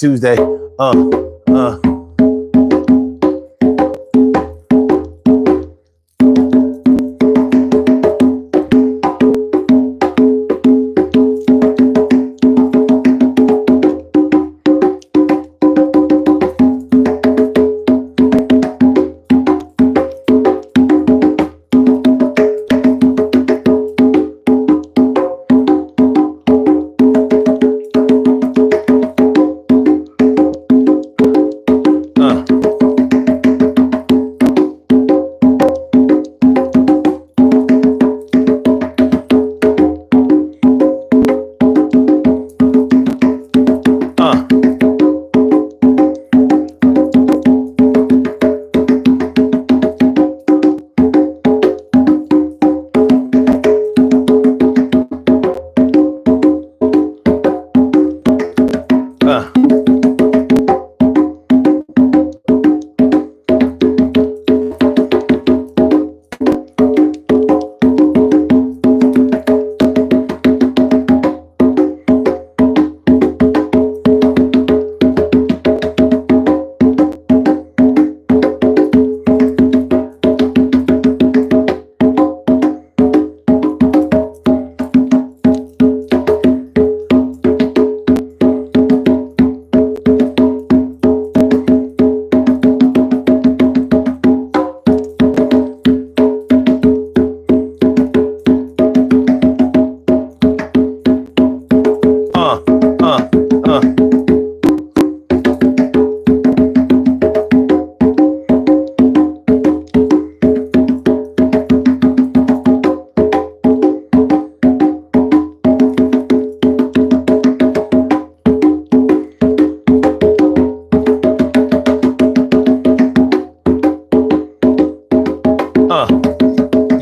Tuesday.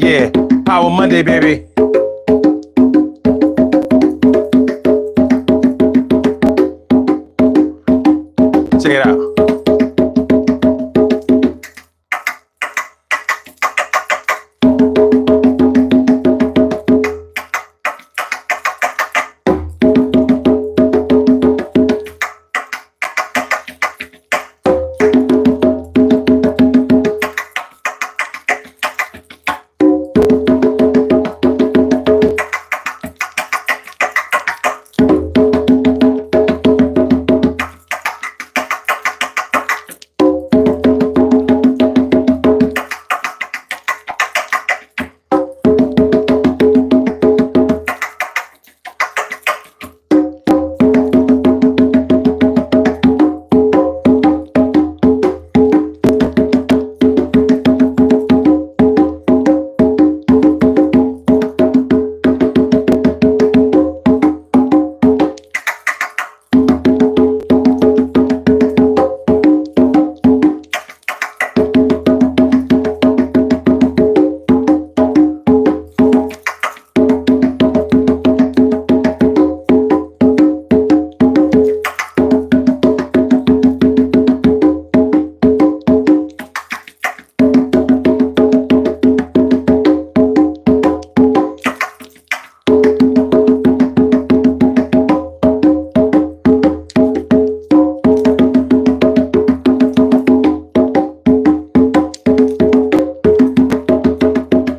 Yeah, Power Monday, baby. Check it out.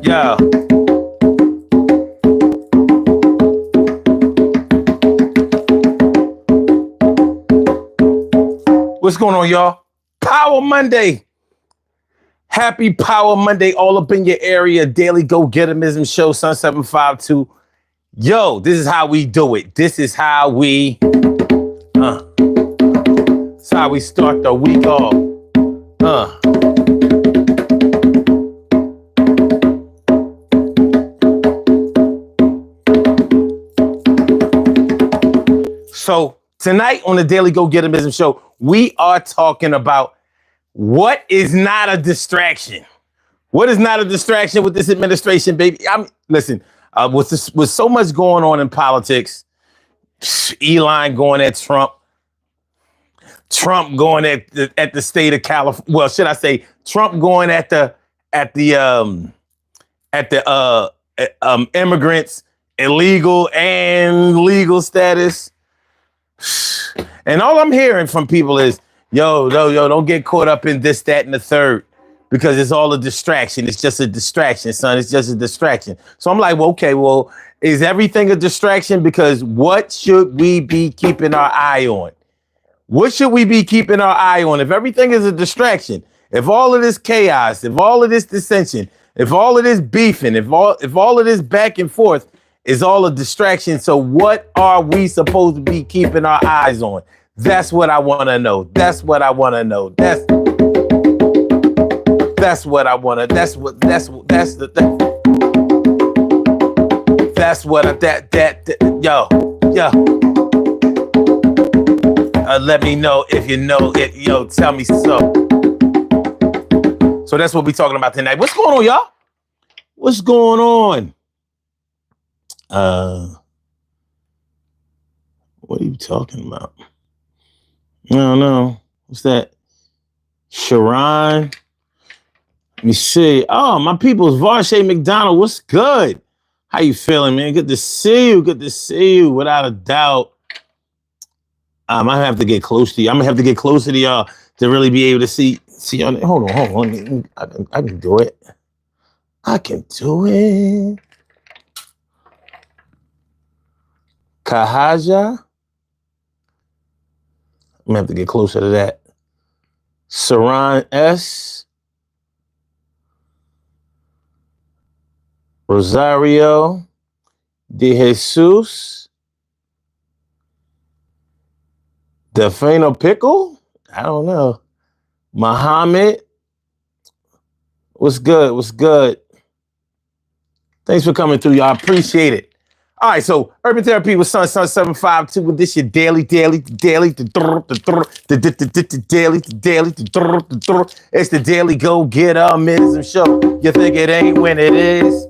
Yeah. What's going on, y'all? Power Monday. Happy Power Monday all up in your area. Daily Go-Getterism show, Sun 752. Yo, this is how we do it. This is how we it's how we start the week off. So tonight on the Daily Go-Getterism show, we are talking about what is not a distraction. What is not a distraction with this administration, baby? Listen, with so much going on in politics, Elon going at Trump, Trump going at the state of California. Well, should I say Trump going at the immigrants, illegal and legal status. And all I'm hearing from people is, yo, don't get caught up in this, that, and the third, because it's all a distraction. It's just a distraction, son. It's just a distraction. So I'm like, well, okay, well, is everything a distraction? Because what should we be keeping our eye on? What should we be keeping our eye on? If everything is a distraction, if all of this chaos, if all of this dissension, if all of this beefing, if all of this back and forth is all a distraction, so what are we supposed to be keeping our eyes on? That's what I want to know. That's what I want to know. That's what I want to. That's what yo. Let me know if you know it. Yo, tell me so. So that's what we're talking about tonight. What's going on, y'all? What's going on? What are you talking about? I don't know. What's that? Sharon. Let me see. Oh, my people's Varshay McDonald. What's good? How you feeling, man? Good to see you. Good to see you, without a doubt. I might have to get close to you. I'm gonna have to get closer to y'all to really be able to see y'all. Hold on. I can do it. I can do it. Kahaja. I'm gonna have to get closer to that. Saran S. Rosario De Jesus. Defano Pickle? I don't know. Muhammad. What's good? What's good? Thanks for coming through, y'all. Appreciate it. All right, so Urban Therapy with Sun 752 with this your daily. It's the Daily Go Get Amism Show. You think it ain't when it is?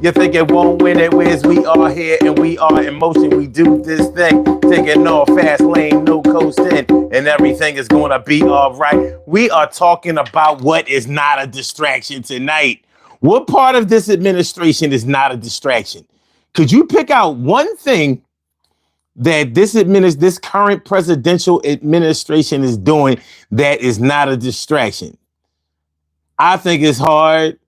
You think it won't when it is? We are here and we are in motion. We do this thing, taking off fast lane, no coasting, and everything is gonna be all right. We are talking about what is not a distraction tonight. What part of this administration is not a distraction? Could you pick out one thing that this current presidential administration is doing that is not a distraction? I think it's hard.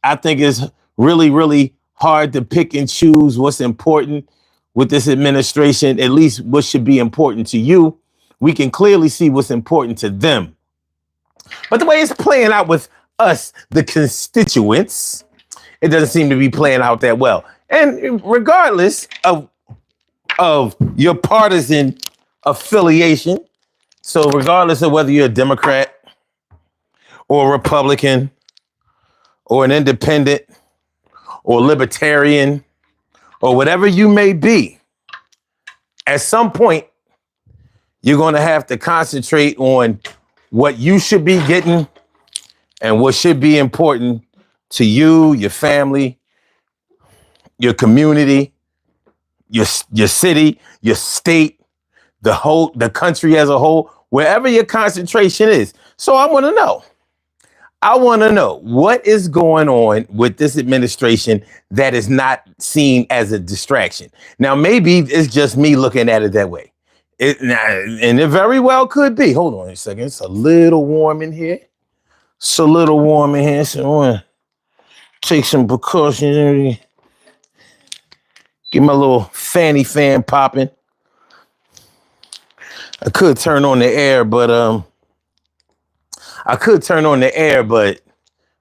I think it's really, really hard to pick and choose what's important with this administration, at least what should be important to you. We can clearly see what's important to them. But the way it's playing out with us, the constituents, it doesn't seem to be playing out that well. And regardless of your partisan affiliation, so regardless of whether you're a Democrat or a Republican or an independent or libertarian or whatever you may be, at some point, you're going to have to concentrate on what you should be getting and what should be important to you, your family, your community, your city, your state, the country as a whole, wherever your concentration is. So I want to know what is going on with this administration that is not seen as a distraction. Now, maybe it's just me looking at it that way. And it very well could be. Hold on a second. It's a little warm in here. So I want to take some precautions. Get my little fanny fan popping. I could turn on the air, but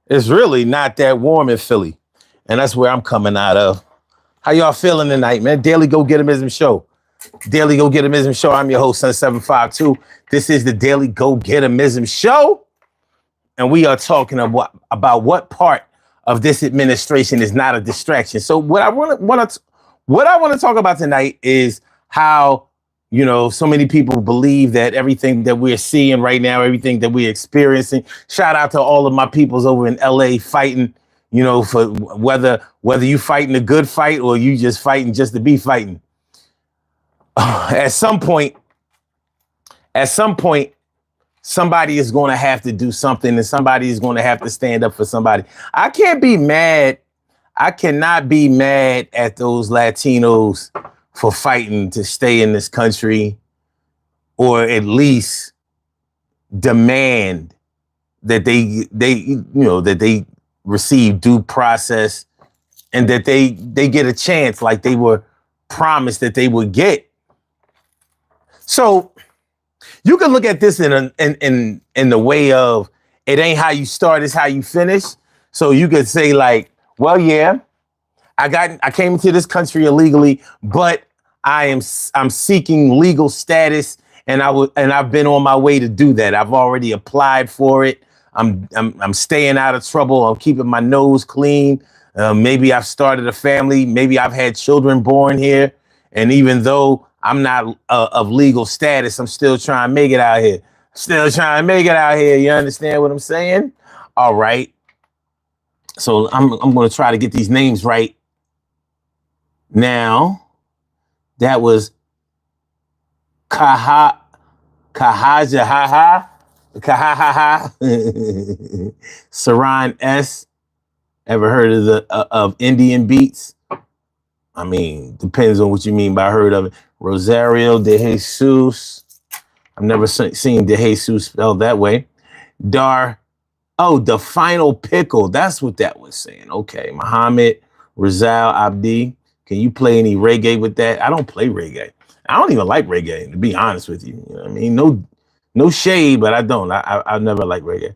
it's really not that warm in Philly. And that's where I'm coming out of. How y'all feeling tonight, man? Daily Go Getimism Show. Daily Go Getimism Show. I'm your host, Sun 752. This is the Daily Go Getimism Show. And we are talking about what part of this administration is not a distraction. So what I want to talk about tonight is how, so many people believe that everything that we're seeing right now, everything that we're experiencing. Shout out to all of my peoples over in LA fighting, for whether you fighting a good fight or you just fighting just to be fighting. At some point, somebody is going to have to do something and somebody is going to have to stand up for somebody. I cannot be mad at those Latinos for fighting to stay in this country. or at least demand that they receive due process and that they get a chance like they were promised that they would get. So you can look at this in the way of it ain't how you start, it's how you finish. So you could say like, well, yeah, I came into this country illegally, but I'm seeking legal status, and I've been on my way to do that. I've already applied for it. I'm staying out of trouble. I'm keeping my nose clean. Maybe I've started a family. Maybe I've had children born here. And even though I'm not of legal status, I'm still trying to make it out here. Still trying to make it out here. You understand what I'm saying? All right. So I'm going to try to get these names right. Now, that was Kahajahaha. Saran S. Ever heard of Indian beats? I mean, depends on what you mean by heard of it. Rosario de Jesus. I've never seen de Jesus spelled that way. The Final Pickle. That's what that was saying. Okay. Muhammad Rizal Abdi. Can you play any reggae with that? I don't play reggae. I don't even like reggae, to be honest with you. You know what I mean? No shade, but I don't. I never like reggae.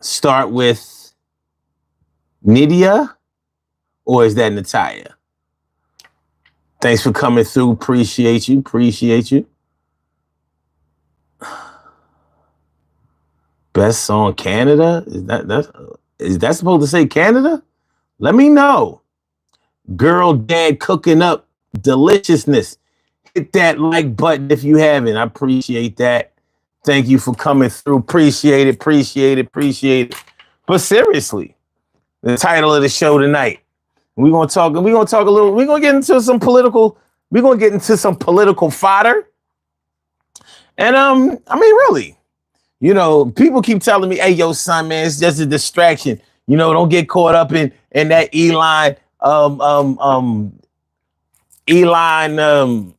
Start with Nydia, or is that Natalia? Thanks for coming through. Appreciate you. Best song Canada? Is that supposed to say Canada? Let me know. Girl, dad cooking up deliciousness. Hit that like button if you haven't. I appreciate that. Thank you for coming through. Appreciate it. But seriously, the title of the show tonight. We're gonna get into some political fodder. And I mean, really, people keep telling me, hey, yo, son, man, it's just a distraction. Don't get caught up in that Elon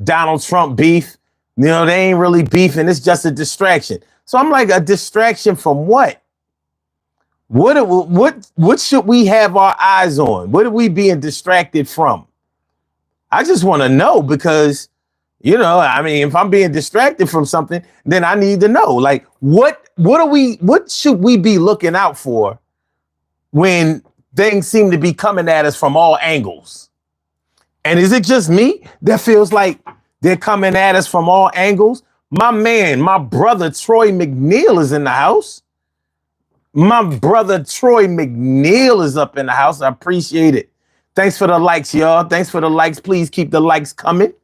Donald Trump beef. They ain't really beefing. It's just a distraction. So I'm like, a distraction from what? What should we have our eyes on? What are we being distracted from? I just want to know, because, if I'm being distracted from something, then I need to know, like, what should we be looking out for when things seem to be coming at us from all angles? And is it just me that feels like they're coming at us from all angles? My brother Troy McNeil is in the house. My brother Troy McNeil is up in the house. I appreciate it. Thanks for the likes, y'all. Thanks for the likes. Please keep the likes coming.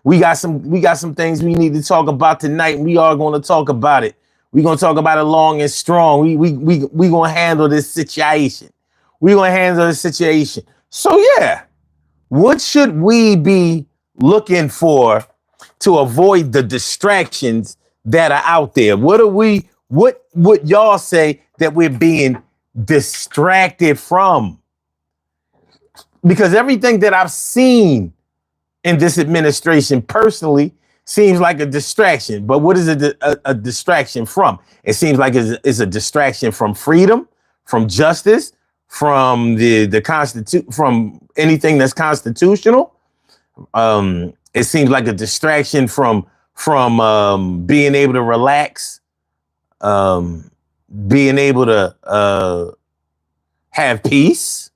We got some things we need to talk about tonight, and we are going to talk about it. We're going to talk about it long and strong. We going to handle this situation. So yeah, what should we be looking for to avoid the distractions that are out there? What would y'all say that we're being distracted from? Because everything that I've seen in this administration personally seems like a distraction. But what is a distraction from? It seems like it's a distraction from freedom, from justice, from from anything that's constitutional. It seems like a distraction from being able to relax, being able to have peace,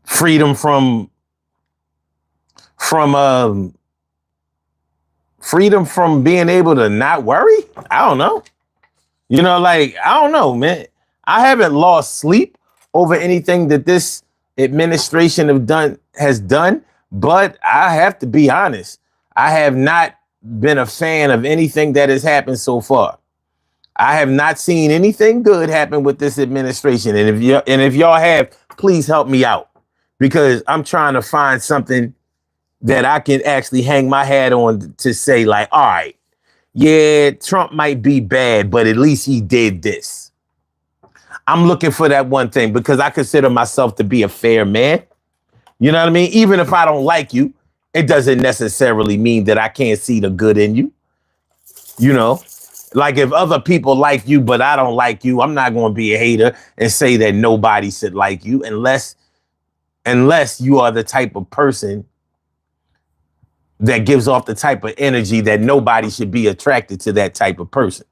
freedom from being able to not worry. I don't know. I don't know, man. I haven't lost sleep over anything that this administration has done, but I have to be honest. I have not been a fan of anything that has happened so far. I have not seen anything good happen with this administration. And if y'all have, please help me out, because I'm trying to find something that I can actually hang my hat on to say, like, all right, yeah, Trump might be bad, but at least he did this. I'm looking for that one thing, because I consider myself to be a fair man. You know what I mean? Even if I don't like you, it doesn't necessarily mean that I can't see the good in you. You know, like if other people like you, but I don't like you, I'm not going to be a hater and say that nobody should like you unless you are the type of person that gives off the type of energy that nobody should be attracted to that type of person.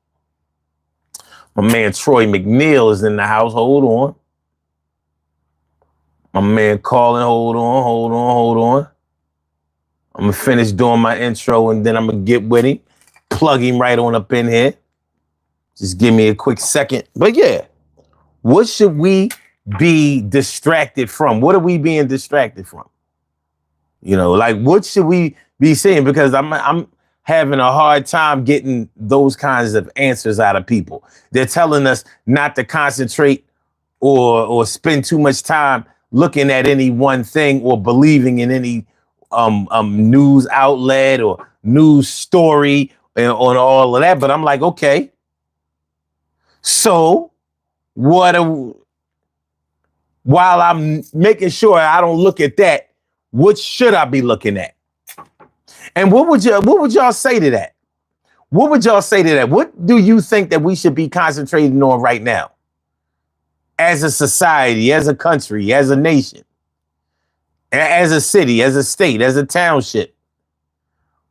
My man Troy McNeil is in the house. Hold on. My man calling. Hold on. I'm going to finish doing my intro and then I'm going to get with him. Plug him right on up in here. Just give me a quick second. But yeah, what should we be distracted from? What are we being distracted from? You know, like what should we be saying? Because I'm having a hard time getting those kinds of answers out of people. They're telling us not to concentrate or spend too much time looking at any one thing or believing in any news outlet or news story on all of that. But I'm like, okay, so while I'm making sure I don't look at that, what should I be looking at? And what would y'all say to that? What would y'all say to that? What do you think that we should be concentrating on right now? As a society, as a country, as a nation, as a city, as a state, as a township.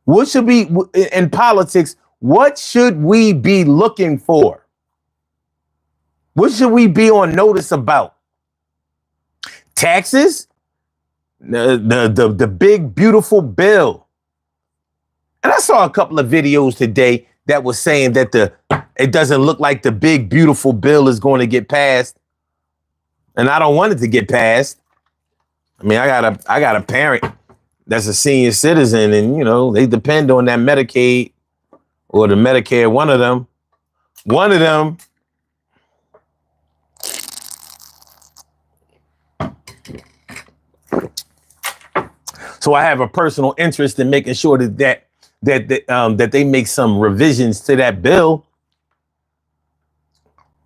What should be in politics? What should we be looking for? What should we be on notice about? Taxes? The big, beautiful bill. And I saw a couple of videos today that was saying that it doesn't look like the big, beautiful bill is going to get passed. And I don't want it to get passed. I mean, I got a parent that's a senior citizen and, you know, they depend on that Medicaid or the Medicare, one of them. So I have a personal interest in making sure that they make some revisions to that bill.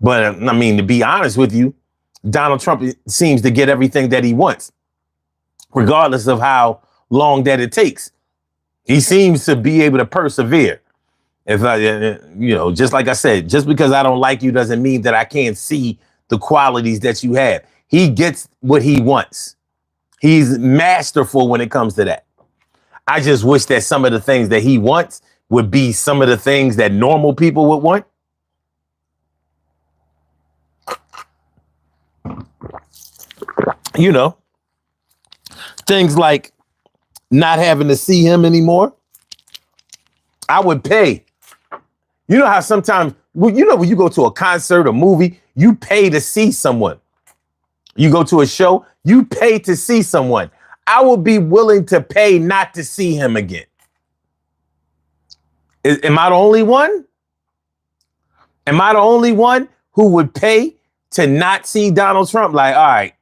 But I mean, to be honest with you, Donald Trump seems to get everything that he wants, regardless of how long that it takes. He seems to be able to persevere. If I, you know, just like I said, just because I don't like you doesn't mean that I can't see the qualities that you have. He gets what he wants. He's masterful when it comes to that. I just wish that some of the things that he wants would be some of the things that normal people would want. You know, things like not having to see him anymore. I would pay. You know how sometimes, you know, when you go to a concert, a movie, you pay to see someone. You go to a show, you pay to see someone. I would be willing to pay not to see him again. Am I the only one? Am I the only one who would pay to not see Donald Trump? Like, all right,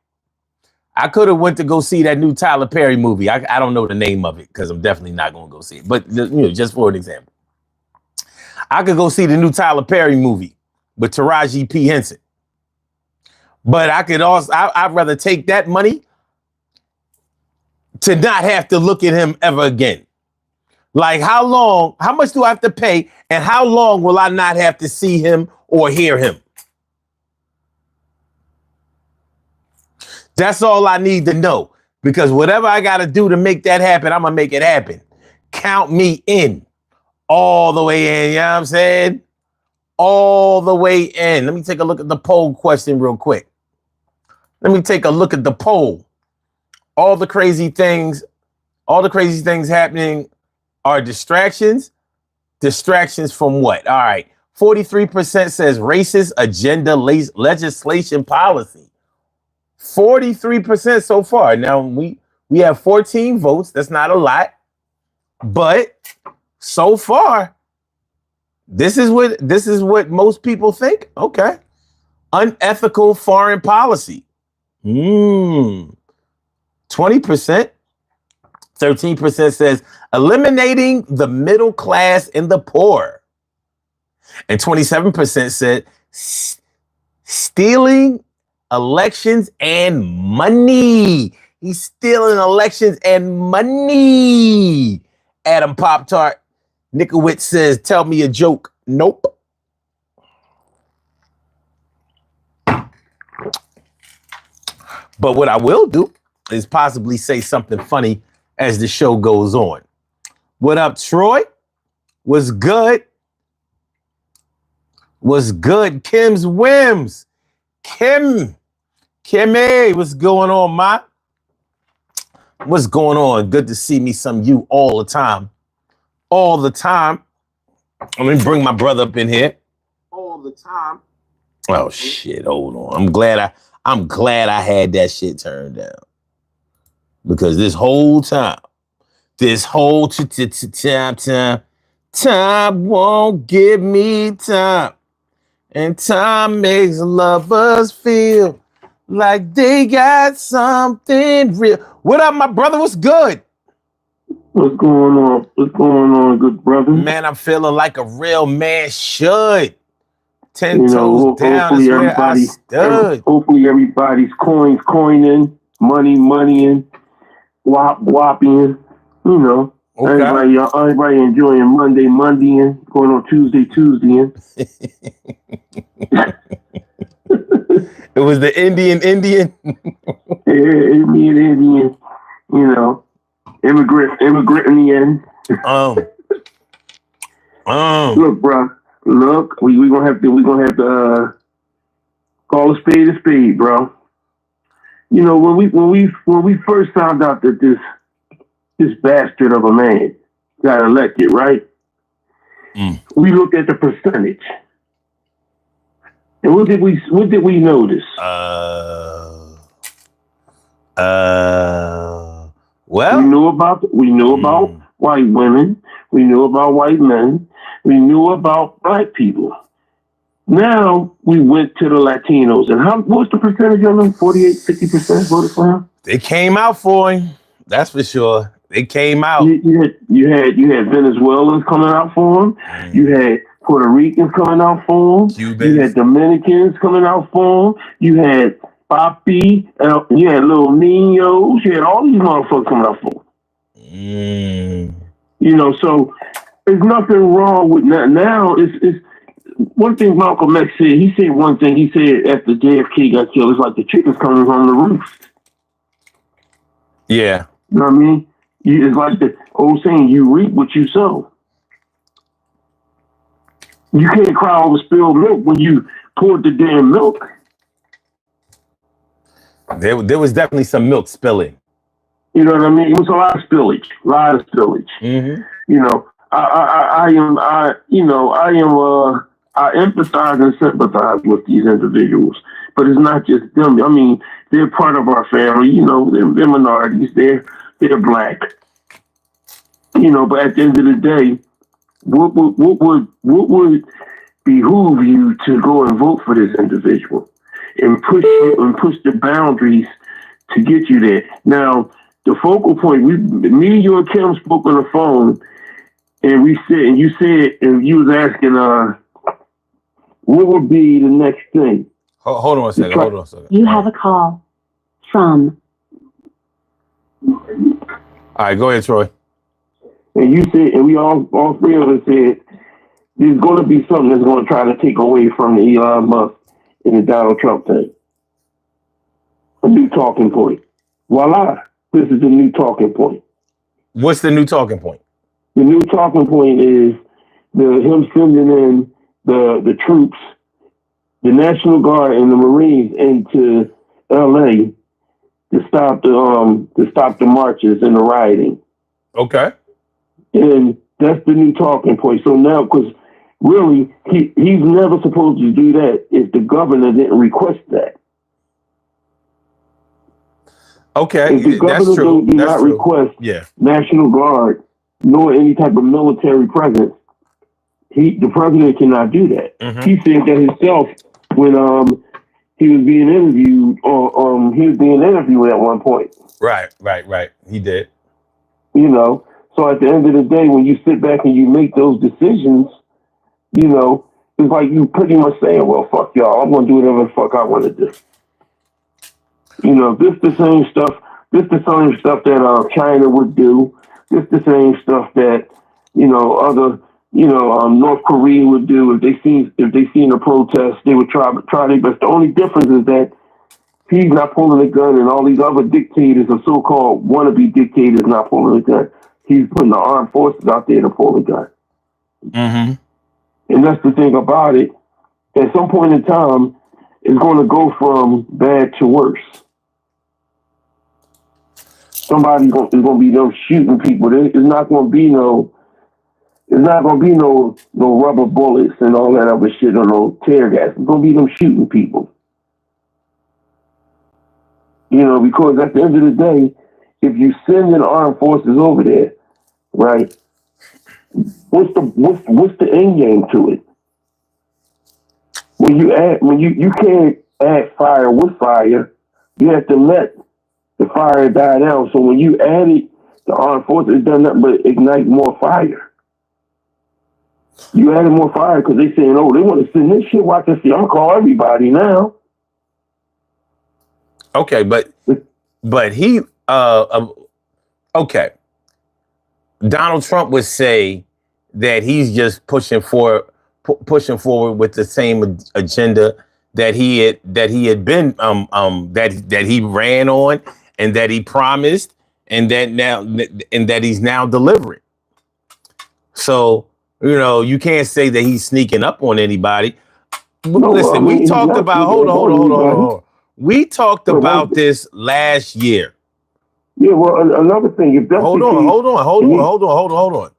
I could have went to go see that new Tyler Perry movie. I don't know the name of it because I'm definitely not going to go see it. But, you know, just for an example, I could go see the new Tyler Perry movie with Taraji P. Henson. But I could also, I'd rather take that money to not have to look at him ever again. Like how much do I have to pay and how long will I not have to see him or hear him? That's all I need to know, because whatever I got to do to make that happen, I'm going to make it happen. Count me in all the way in. You know what I'm saying? All the way in. Let me take a look at the poll question real quick. Let me take a look at the poll. All the crazy things happening are distractions. Distractions from what? All right. 43% says racist agenda legislation policy. 43% so far. Now we have 14 votes. That's not a lot. But so far, this is what most people think. Okay. Unethical foreign policy. 20%. 13% says eliminating the middle class and the poor. And 27% said stealing elections and money. He's stealing elections and money. Adam Pop-Tart. Nikowitz says, tell me a joke. Nope. But what I will do is possibly say something funny as the show goes on. What up, Troy? What's good? What's good? Kim's Whims. Kimmy, what's going on, ma? What's going on? Good to see me some you all the time. All the time. Let me bring my brother up in here. All the time. Oh shit, hold on. I'm glad I had that shit turned down. Because this whole time won't give me time. And time makes lovers feel like they got something real. What up, my brother? What's good? What's going on? What's going on, good brother? Man, I'm feeling like a real man should. 10 toes down is where I stood. Hopefully everybody's coining, moneying, whopping, you know. Okay. Everybody enjoying Mondaying, going on Tuesdaying. It was the Indian. Yeah, Indian, you know, immigrant in the end. Look, bro. Look, we gonna have to call a spade, bro. You know, when we first found out that this bastard of a man got elected, right? We looked at the percentage. And what did we notice? Well, we knew about white women, we knew about white men, we knew about black people. Now we went to the Latinos, and what's the percentage of them? 48, 50% voted for him. They came out for him. That's for sure. They came out. You had Venezuelans coming out for him. You had Puerto Ricans coming out for him. Cubans. You had Dominicans coming out for him. You had Papi. You had little Niños. You had all these motherfuckers coming out for him. You know, so there's nothing wrong with that. Now it's one thing Malcolm X said. He said one thing. He said after JFK got killed, it's like the chickens coming from the roof. Yeah. You know what I mean? It's like the old saying, you reap what you sow. You can't cry over spilled milk when you poured the damn milk. There was definitely some milk spilling. You know what I mean? It was a lot of spillage. Mm-hmm. You know, I empathize and sympathize with these individuals, but it's not just them. I mean, they're part of our family. You know, they're minorities. They're black. You know, but at the end of the day, what would behoove you to go and vote for this individual and push the boundaries to get you there? Now, the focal point, me, you, and Kim spoke on the phone, and you was asking, what would be the next thing? Hold on a second. You have a call from. All right, go ahead, Troy. And you said, and we all three of us said, there's going to be something that's going to try to take away from the Elon Musk and the Donald Trump thing. A new talking point. Voila. This is the new talking point. What's the new talking point? The new talking point is him sending in the troops, the National Guard and the Marines into LA to stop the marches and the rioting. Okay. And that's the new talking point. So now, because really, he's never supposed to do that if the governor didn't request that. Okay, if the governor do not request National Guard nor any type of military presence, the president cannot do that. Mm-hmm. He said that himself when he was being interviewed, or he was being interviewed at one point. Right. He did. You know, so at the end of the day, when you sit back and you make those decisions, you know, it's like you pretty much saying, well, fuck y'all, I'm going to do whatever the fuck I want to do. You know, this the same stuff This the same stuff that China would do. This the same stuff that other North Korea would do if they seen a protest. They would try their best. The only difference is that he's not pulling a gun, and all these other dictators or so-called wannabe dictators not pulling a gun. He's putting the armed forces out there to pull a gun. Mm-hmm. And that's the thing about it. At some point in time, it's going to go from bad to worse. Somebody's going to be them shooting people. It's not going to be no rubber bullets and all that other shit or no tear gas. It's going to be them shooting people. Because at the end of the day, if you send in armed forces over there, right? What's the end game to it? When you can't add fire with fire, you have to let the fire die down. So when you add it, the armed forces, it does nothing but ignite more fire. You added more fire because they saying, oh, they want to send this shit. Watch and see. I'm gonna call everybody now. Okay, but he okay. Donald Trump would say that he's just pushing forward with the same agenda that he had been that he ran on and that he promised and that he's now delivering. So you can't say that he's sneaking up on anybody. No, listen, we talked about hold on. We talked about this last year. Yeah, well, another thing. If that's hold on.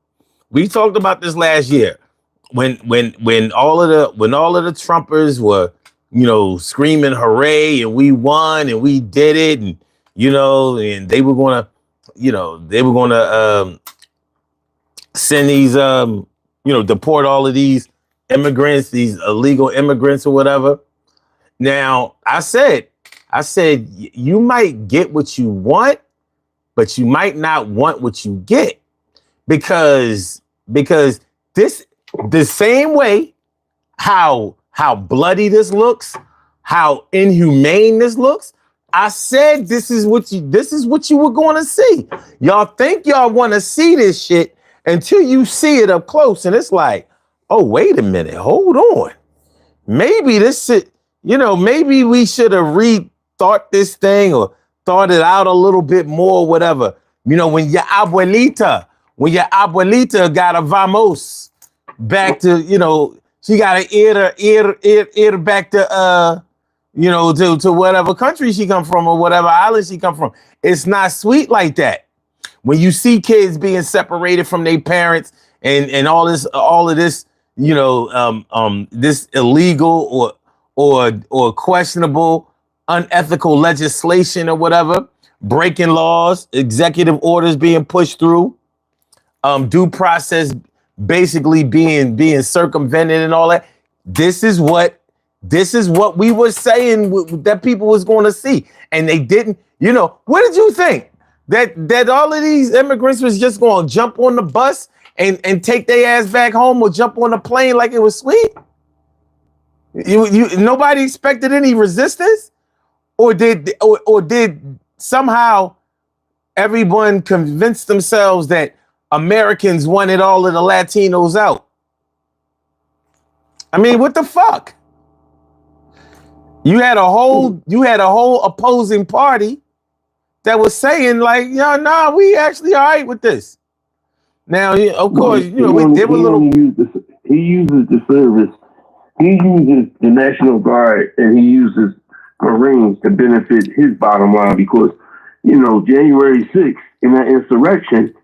We talked about this last year when all of the Trumpers were, screaming hooray and we won and we did it and and they were gonna, send these deport all of these immigrants, these illegal immigrants or whatever. Now, I said you might get what you want, but you might not want what you get because this the same way how bloody this looks, how inhumane this looks. I said this is what you were going to see. Y'all think y'all want to see this shit until you see it up close, and it's like, oh, wait a minute, hold on, maybe this shit. Maybe we should have rethought this thing or thought it out a little bit more, whatever. When your abuelita got a vamos back to, she got an ear back to, to whatever country she come from or whatever island she come from. It's not sweet like that. When you see kids being separated from their parents and all of this, this illegal or questionable, unethical legislation or whatever, breaking laws, executive orders being pushed through, due process basically being circumvented and all that. This is what we were saying that people was going to see, and they didn't. What did you think? That all of these immigrants was just going to jump on the bus and take their ass back home or jump on the plane like it was sweet? Nobody expected any resistance, or did somehow everyone convinced themselves that Americans wanted all of the Latinos out? I mean, what the fuck? You had a whole opposing party that was saying like, we actually all right with this. Now, of course, they were little. He uses the service. He uses the National Guard and he uses Marines to benefit his bottom line because, January 6th in that insurrection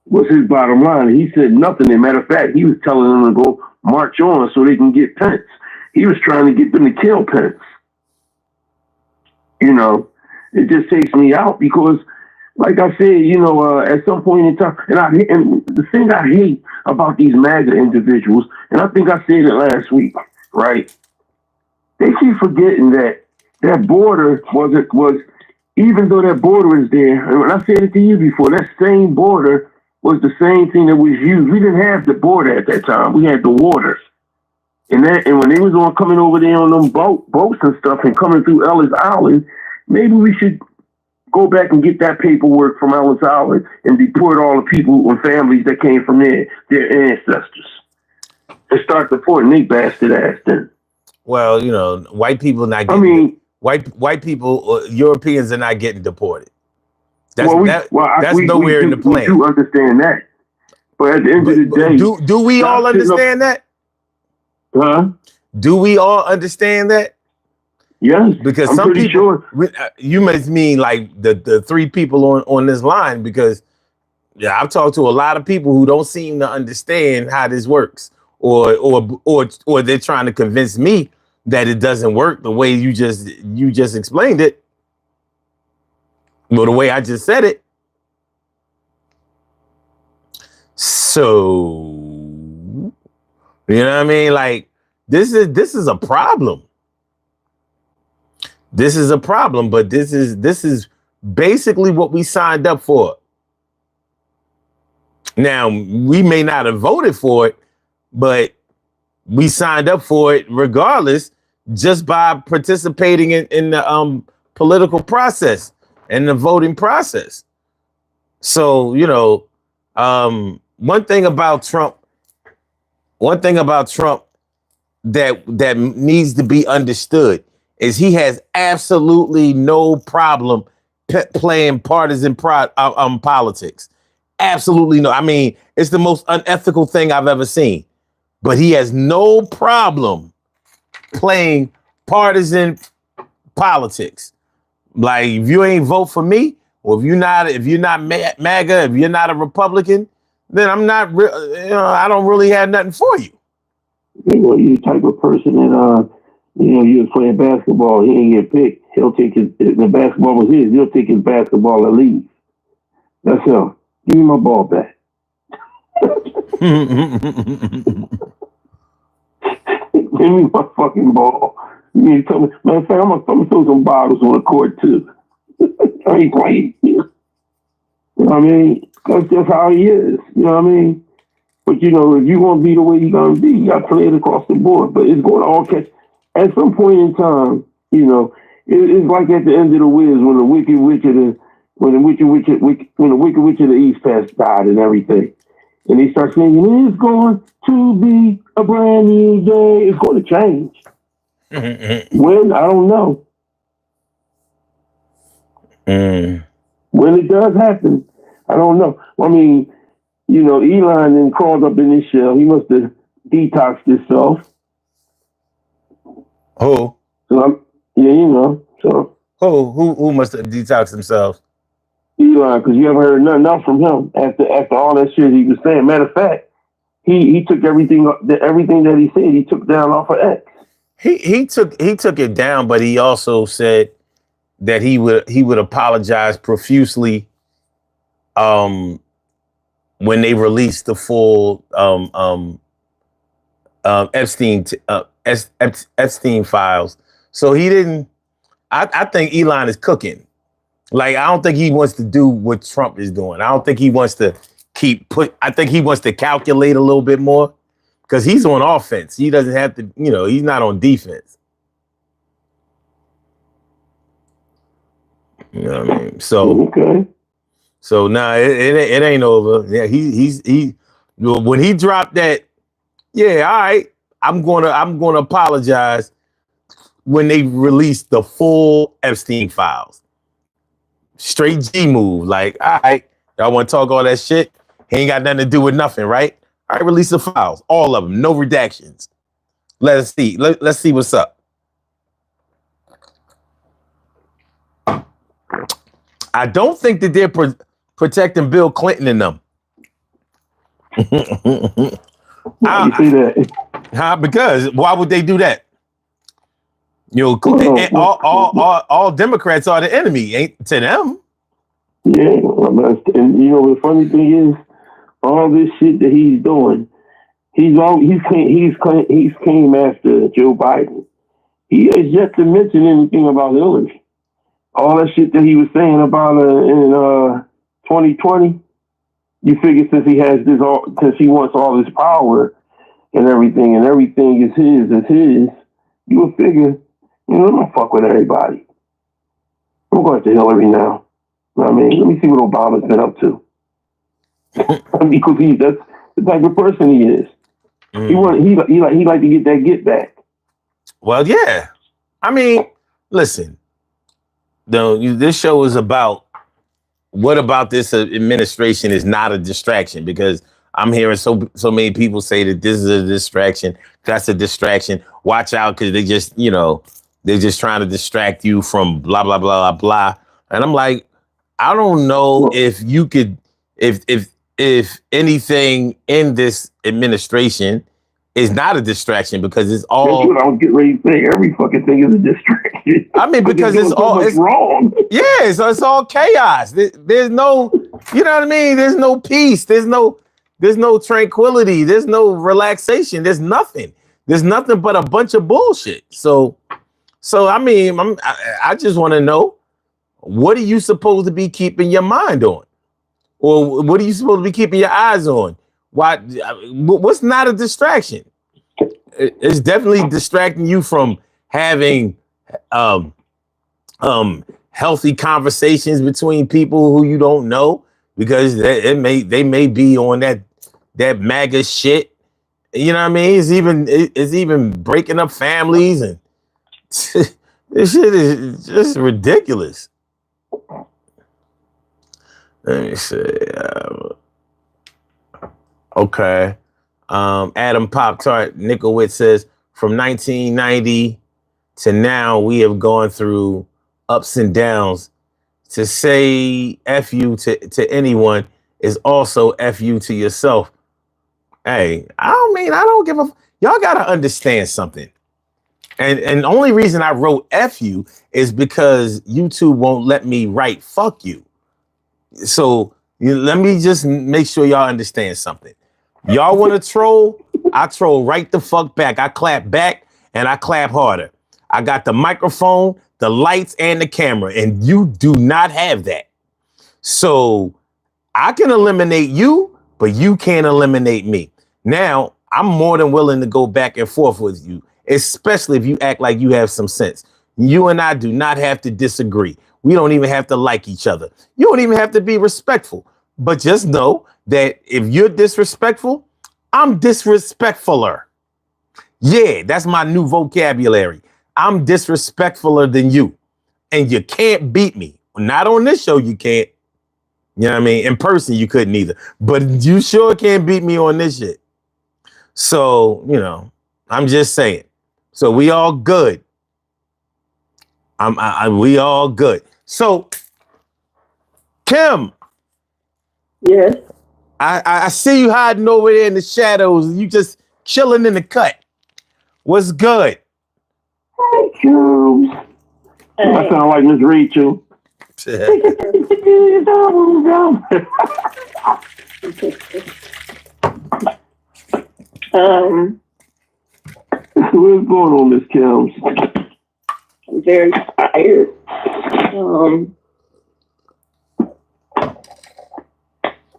was his bottom line. He said nothing. As a matter of fact, he was telling them to go march on so they can get Pence. He was trying to get them to kill Pence. It just takes me out because, like I said, at some point in time, and the thing I hate about these MAGA individuals, and I think I said it last week, right? They keep forgetting that border was even though that border is there, and I said it to you before, that same border was the same thing that was used. We didn't have the border at that time. We had the water. And when they was coming over there on them boats and stuff and coming through Ellis Island, maybe we should Go back and get that paperwork from Ellis Island and deport all the people and families that came from there, their ancestors. And start deporting they bastard ass then. Well, you know, white people not getting white people, Europeans are not getting deported. That's nowhere in the plan. We do understand that. But at the end of the day, do we all understand that? Huh? Do we all understand that? Yes, because I'm some pretty people, sure. You must mean like the three people on this line, because I've talked to a lot of people who don't seem to understand how this works, or they're trying to convince me that it doesn't work the way you just explained it, or the way I just said it. So, you know what I mean? Like, this is a problem. This is a problem, but this is basically what we signed up for. Now, we may not have voted for it, but we signed up for it regardless, just by participating in the political process and the voting process. So, you know, one thing about Trump that needs to be understood is he has absolutely no problem playing partisan politics. Absolutely no. I mean, it's the most unethical thing I've ever seen. But he has no problem playing partisan politics. Like, if you ain't vote for me, or if you're not MAGA, if you're not a Republican, then I'm not. I don't really have nothing for you. You know, you're the type of person that you was playing basketball, he didn't get picked. He'll take the basketball was his. He'll take his basketball and leave. That's him. Give me my ball back. Give me my fucking ball. You need to tell me, matter of fact, I'm gonna throw some bottles on the court too. I ain't playing. You know what I mean? That's just how he is. You know what I mean? But you know, if you're gonna be the way you're gonna be, you gotta play it across the board. But it's going to all catch. At some point in time, you know, it's like at the end of the Wiz when the wicked witch of the East Past died and everything, and they start singing, "It's going to be a brand new day." It's going to change. When, I don't know. When it does happen, I don't know. I mean, you know, Elon then crawled up in his shell. He must have detoxed himself. Who? So you know. So who must have detoxed themselves? Elon, because you haven't heard nothing else from him after all that shit he was saying. Matter of fact, he took everything that he said, he took down off of X. He took it down, but he also said that he would apologize profusely when they released the full Epstein files. So he didn't. I think Elon is cooking. Like, I don't think he wants to do what Trump is doing. I don't think he wants to I think he wants to calculate a little bit more, because he's on offense. He doesn't have to, you know, he's not on defense. You know what I mean? So, okay. So now it ain't over. Yeah, he when he dropped that, yeah, all right, I'm gonna apologize when they release the full Epstein files. Straight G move. Like, all right, y'all want to talk all that shit? He ain't got nothing to do with nothing, right? All right, release the files, all of them, no redactions. Let's see. Let's see what's up. I don't think that they're protecting Bill Clinton and them. Why you say that? Because why would they do that? You know, all Democrats are the enemy, ain't to them. Yeah, and you know the funny thing is, all this shit that he's doing, he's came after Joe Biden. He has yet to mention anything about Hillary. All that shit that he was saying about in 2020, you figure since he wants all this power and everything is his, you would figure, you know, I'm gonna fuck with everybody. I'm going to Hillary now. I mean, let me see what Obama's been up to. Because that's the type of person he is. He like to get that get back. Well, yeah. I mean, listen. This show is about what about this administration is not a distraction, because I'm hearing so many people say that this is a distraction. That's a distraction. Watch out, because they're just trying to distract you from blah, blah, blah, blah, blah. And I'm like, I don't know if you could, if anything in this administration is not a distraction, because it's all. That's what I was getting ready to say. Every fucking thing is a distraction. I mean, because it's all it's wrong. Yeah, so it's all chaos. There's no, you know what I mean? There's no peace. There's no tranquility. There's no relaxation. There's nothing. There's nothing but a bunch of bullshit. So I mean, I just want to know, what are you supposed to be keeping your mind on? Or what are you supposed to be keeping your eyes on? What's not a distraction? It's definitely distracting you from having healthy conversations between people who you don't know, because they may be on that MAGA shit. You know what I mean? It's even breaking up families, and this shit is just ridiculous. Let me see. Okay. Adam Pop-Tart Nickelwitz says, from 1990 to now, we have gone through ups and downs. To say F you to anyone is also F you to yourself. Hey, I don't give a... Y'all got to understand something. And the only reason I wrote F you is because YouTube won't let me write fuck you. So let me just make sure y'all understand something. Y'all want to troll? I troll right the fuck back. I clap back, and I clap harder. I got the microphone, the lights, and the camera, and you do not have that. So I can eliminate you, but you can't eliminate me. Now, I'm more than willing to go back and forth with you, especially if you act like you have some sense. You and I do not have to disagree. We don't even have to like each other. You don't even have to be respectful. But just know that if you're disrespectful, I'm disrespectfuler. Yeah, that's my new vocabulary. I'm disrespectfuler than you. And you can't beat me. Not on this show, you can't. You know what I mean? In person, you couldn't either. But you sure can't beat me on this shit. So, I'm just saying. So we all good. We all good. So, Kim. Yes. I see you hiding over there in the shadows. You just chilling in the cut. What's good? Hey, Cubes. I sound like Miss Rachel. What's going on, Miss Kim? I'm very tired.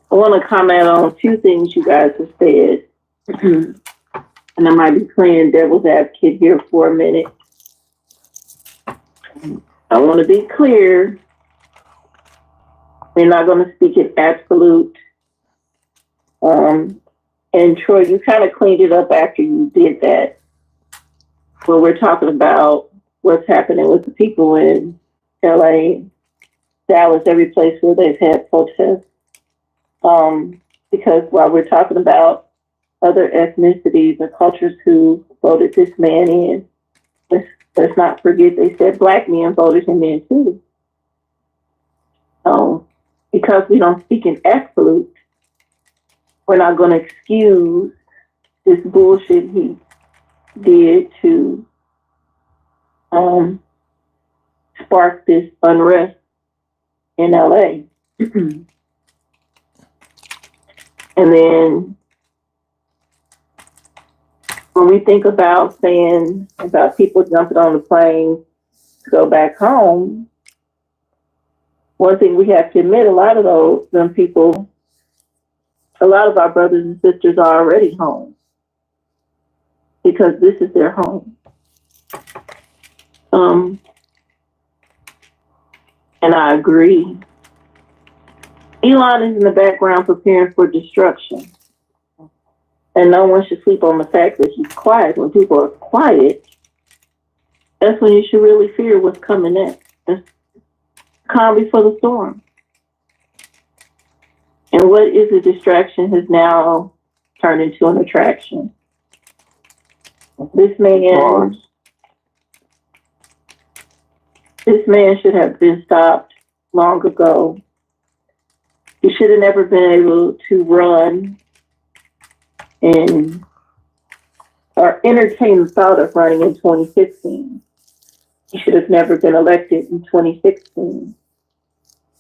I want to comment on a few things you guys have said. And I might be playing devil's advocate here for a minute. I want to be clear. We're not going to speak in absolute. And Troy, you kind of cleaned it up after you did that. Where we're talking about what's happening with the people in LA, Dallas, every place where they've had protests. Because while we're talking about other ethnicities or cultures who voted this man in, let's not forget they said black men voted him in too. Because we don't speak in absolute, we're not going to excuse this bullshit he did to spark this unrest in LA. And then when we think about saying about people jumping on the plane to go back home, one thing we have to admit, a lot of them people, a lot of our brothers and sisters are already home because this is their home. And I agree Elon is in the background preparing for destruction. And no one should sleep on the fact that he's quiet. When people are quiet, that's when you should really fear what's coming next. That's calm before the storm. And what is a distraction has now turned into an attraction. This man should have been stopped long ago. He should have never been able to run and or entertain the thought of running in 2015. He should have never been elected in 2016.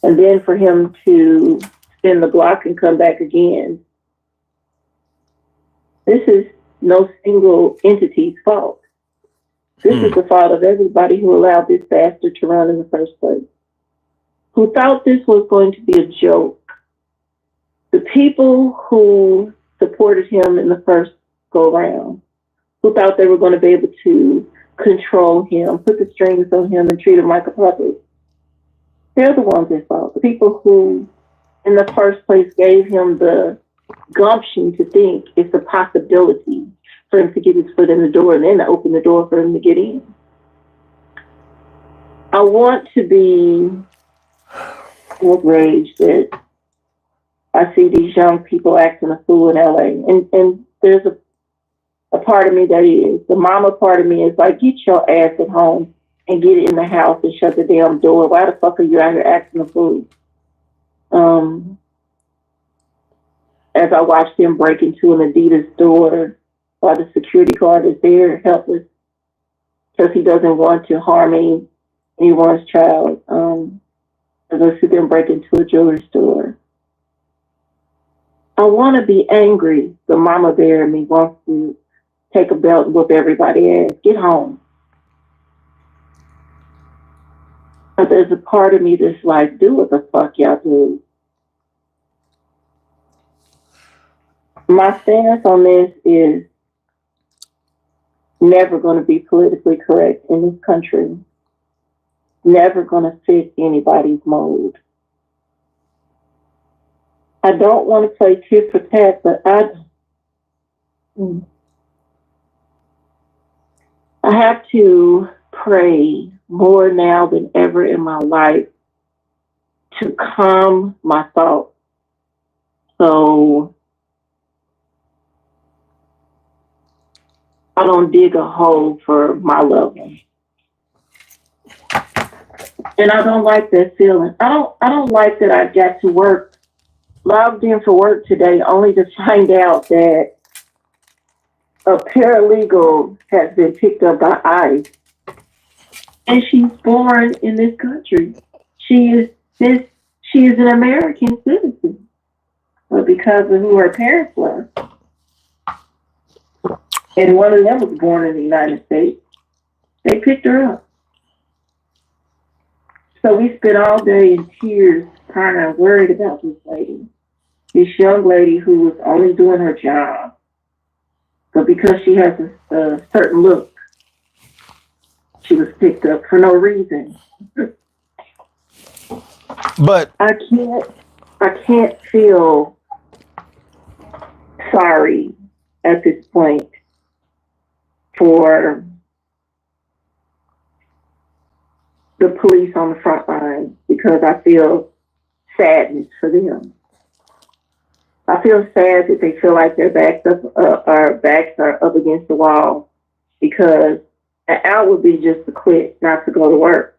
And then for him to spin the block and come back again, this is no single entity's fault. This is the fault of everybody who allowed this bastard to run in the first place, who thought this was going to be a joke. The people who supported him in the first go-round, who thought they were going to be able to control him, put the strings on him and treat him like a puppet, they're the ones at fault. The people who, in the first place, gave him the gumption to think it's a possibility for him to get his foot in the door and then to open the door for him to get in. I want to be outraged that I see these young people acting a fool in LA. And there's a part of me that is. The mama part of me is like, get your ass at home and get in the house and shut the damn door. Why the fuck are you out here acting a fool? As I watched him break into an Adidas store while the security guard is there helpless because he doesn't want to harm anyone's child. As I see them break into a jewelry store. I want to be angry. The mama bear in me wants to take a belt and whoop everybody's ass. Get home. But there's a part of me that's like, do what the fuck y'all do. My stance on this is never going to be politically correct in this country. Never going to fit anybody's mold. I don't want to play tit for tat, but I have to pray more now than ever in my life to calm my thoughts. So I don't dig a hole for my loved one. And I don't like that feeling. I don't like that I got to work, logged in for work today only to find out that a paralegal has been picked up by ICE. And she's born in this country. She is an American citizen. But because of who her parents were, and one of them was born in the United States, they picked her up. So we spent all day in tears, kind of worried about this lady, this young lady who was only doing her job. But because she has a certain look, she was picked up for no reason. But I can't feel sorry at this point for the police on the front line because I feel sadness for them. I feel sad that they feel like their backs are up against the wall because an out would be just to quit, not to go to work.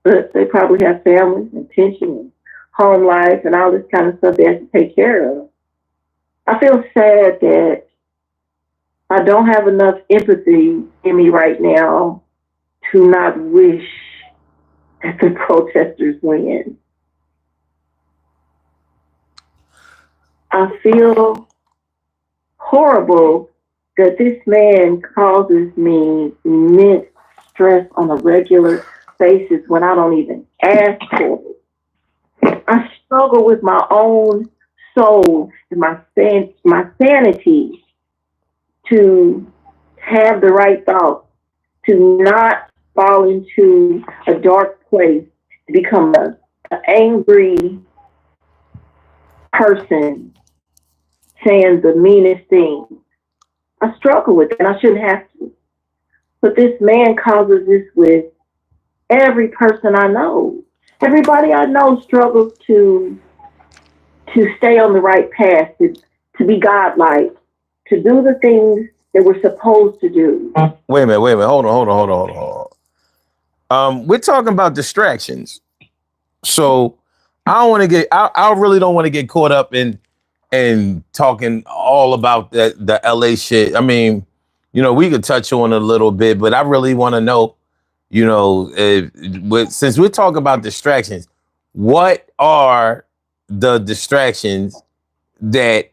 But they probably have families and pension and home life and all this kind of stuff they have to take care of. I feel sad that I don't have enough empathy in me right now to not wish that the protesters win. I feel horrible that this man causes me immense stress on a regular basis when I don't even ask for it. I struggle with my own soul and my sanity to have the right thoughts, to not fall into a dark place, to become an angry person saying the meanest thing. I struggle with it, and I shouldn't have to. But this man causes this with every person I know. Everybody I know struggles to stay on the right path, to be godlike, to do the things that we're supposed to do. Wait a minute. Hold on. We're talking about distractions. So I really don't want to get caught up in talking all about the LA shit. I mean, we could touch on it a little bit, but I really want to know, since we're talking about distractions, what are the distractions that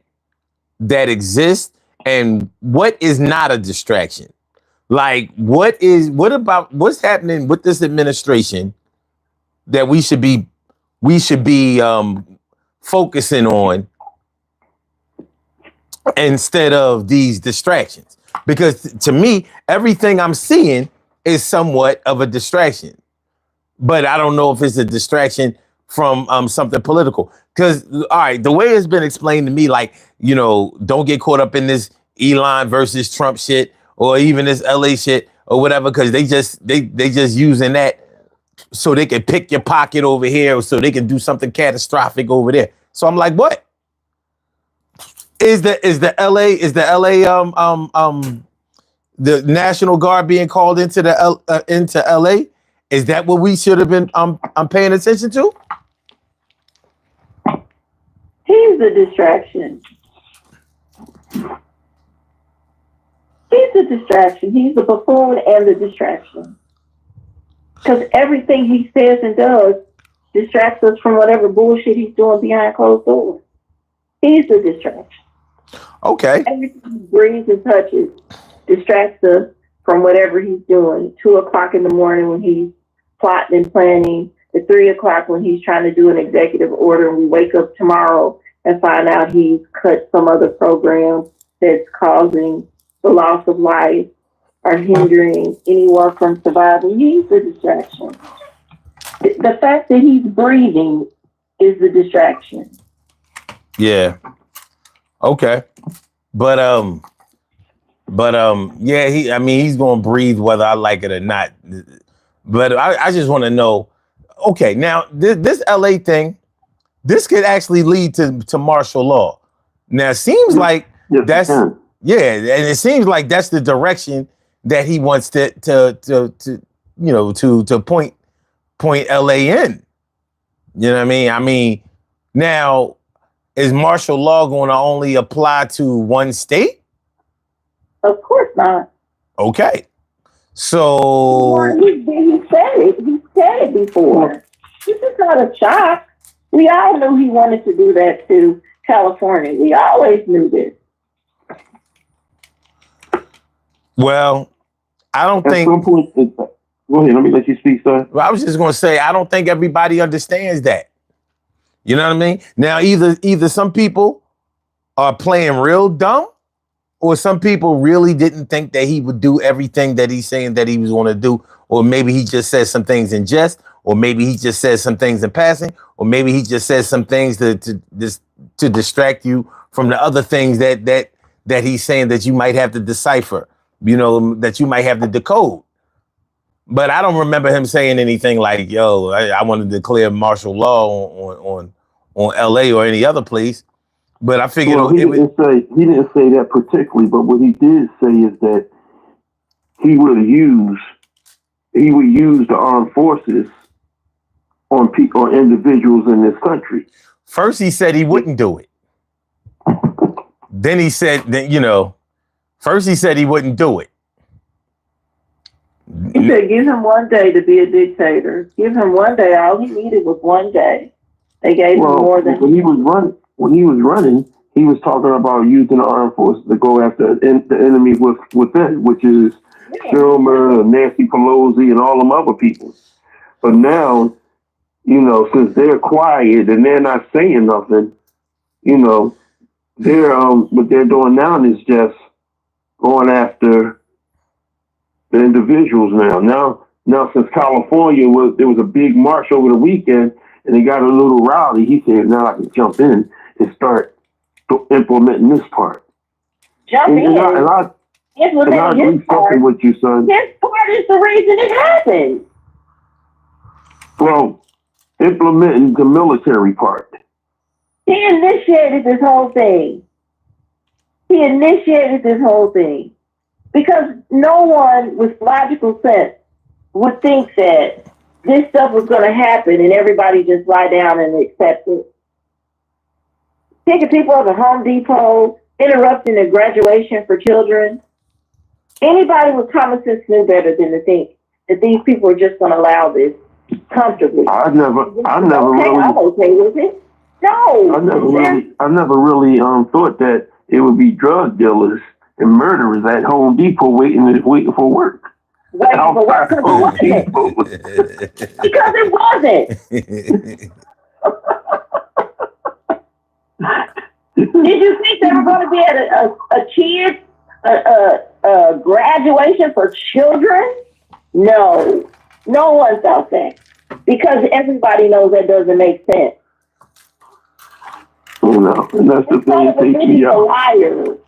exist, and what is not a distraction? Like, what about what's happening with this administration that we should be focusing on instead of these distractions? Because to me, everything I'm seeing is somewhat of a distraction, but I don't know if it's a distraction from something political. Because, all right, the way it's been explained to me, like, don't get caught up in this Elon versus Trump shit, or even this LA shit or whatever, because they just using that so they can pick your pocket over here, or so they can do something catastrophic over there. So I'm like, what is the LA the National Guard being called into LA? Is that what we should have been paying attention to? He's the distraction. He's the distraction. He's the buffoon and the distraction. Because everything he says and does distracts us from whatever bullshit he's doing behind closed doors. He's the distraction. Okay. Everything he breathes and touches distracts us from whatever he's doing. 2:00 in the morning when he's plotting and planning, at 3:00 when he's trying to do an executive order, and we wake up tomorrow and find out he's cut some other program that's causing the loss of life or hindering anyone from surviving. He's the distraction. The fact that he's breathing is the distraction. Yeah. Okay. But yeah, he's gonna breathe whether I like it or not. But I just want to know, okay, now this LA thing, this could actually lead to martial law. Now it seems like and it seems like that's the direction that he wants to point LA in. You know what I mean? I mean, now is martial law going to only apply to one state? Of course not. Okay. So he said it. He said it before. This is not a shock. We all knew he wanted to do that to California. We always knew this. Well, I don't think. At some point, go ahead. Let me let you speak, sir. Well, I was just going to say, I don't think everybody understands that. You know what I mean? Now, either some people are playing real dumb, or some people really didn't think that he would do everything that he's saying that he was going to do, or maybe he just said some things in jest, or maybe he just said some things in passing, or maybe he just said some things to distract you from the other things that he's saying that you might have to decipher, that you might have to decode. But I don't remember him saying anything like, "Yo, I want to declare martial law on LA or any other place." But I figured he didn't say that particularly. But what he did say is that he would use the armed forces on people or individuals in this country. First, he said he wouldn't do it. Then he said that first he said he wouldn't do it. He said, give him one day to be a dictator. Give him one day. All he needed was one day. They gave him more than when he was running, he was talking about using the armed forces to go after the enemy within, which is Schumer, Nancy Pelosi, and all them other people. But now, since they're quiet and they're not saying nothing, they're what they're doing now is just going after the individuals now. Now, since California there was a big march over the weekend and they got a little rowdy, he said, now I can jump in and start implementing this part. Jump in. And I agree something with you, son. This part is the reason it happened. Well, implementing the military part. He initiated this whole thing. Because no one with logical sense would think that this stuff was going to happen and everybody just lie down and accept it. Taking people up at Home Depot, interrupting a graduation for children. Anybody with common sense knew better than to think that these people are just going to allow this comfortably. I never I'm okay with it. No. I never really thought that it would be drug dealers and murderers at Home Depot waiting for work. Because it wasn't. Did you think they were going to be at a graduation for children? No. No one thought that. Because everybody knows that doesn't make sense. Oh, no. And that's the thing. Liars.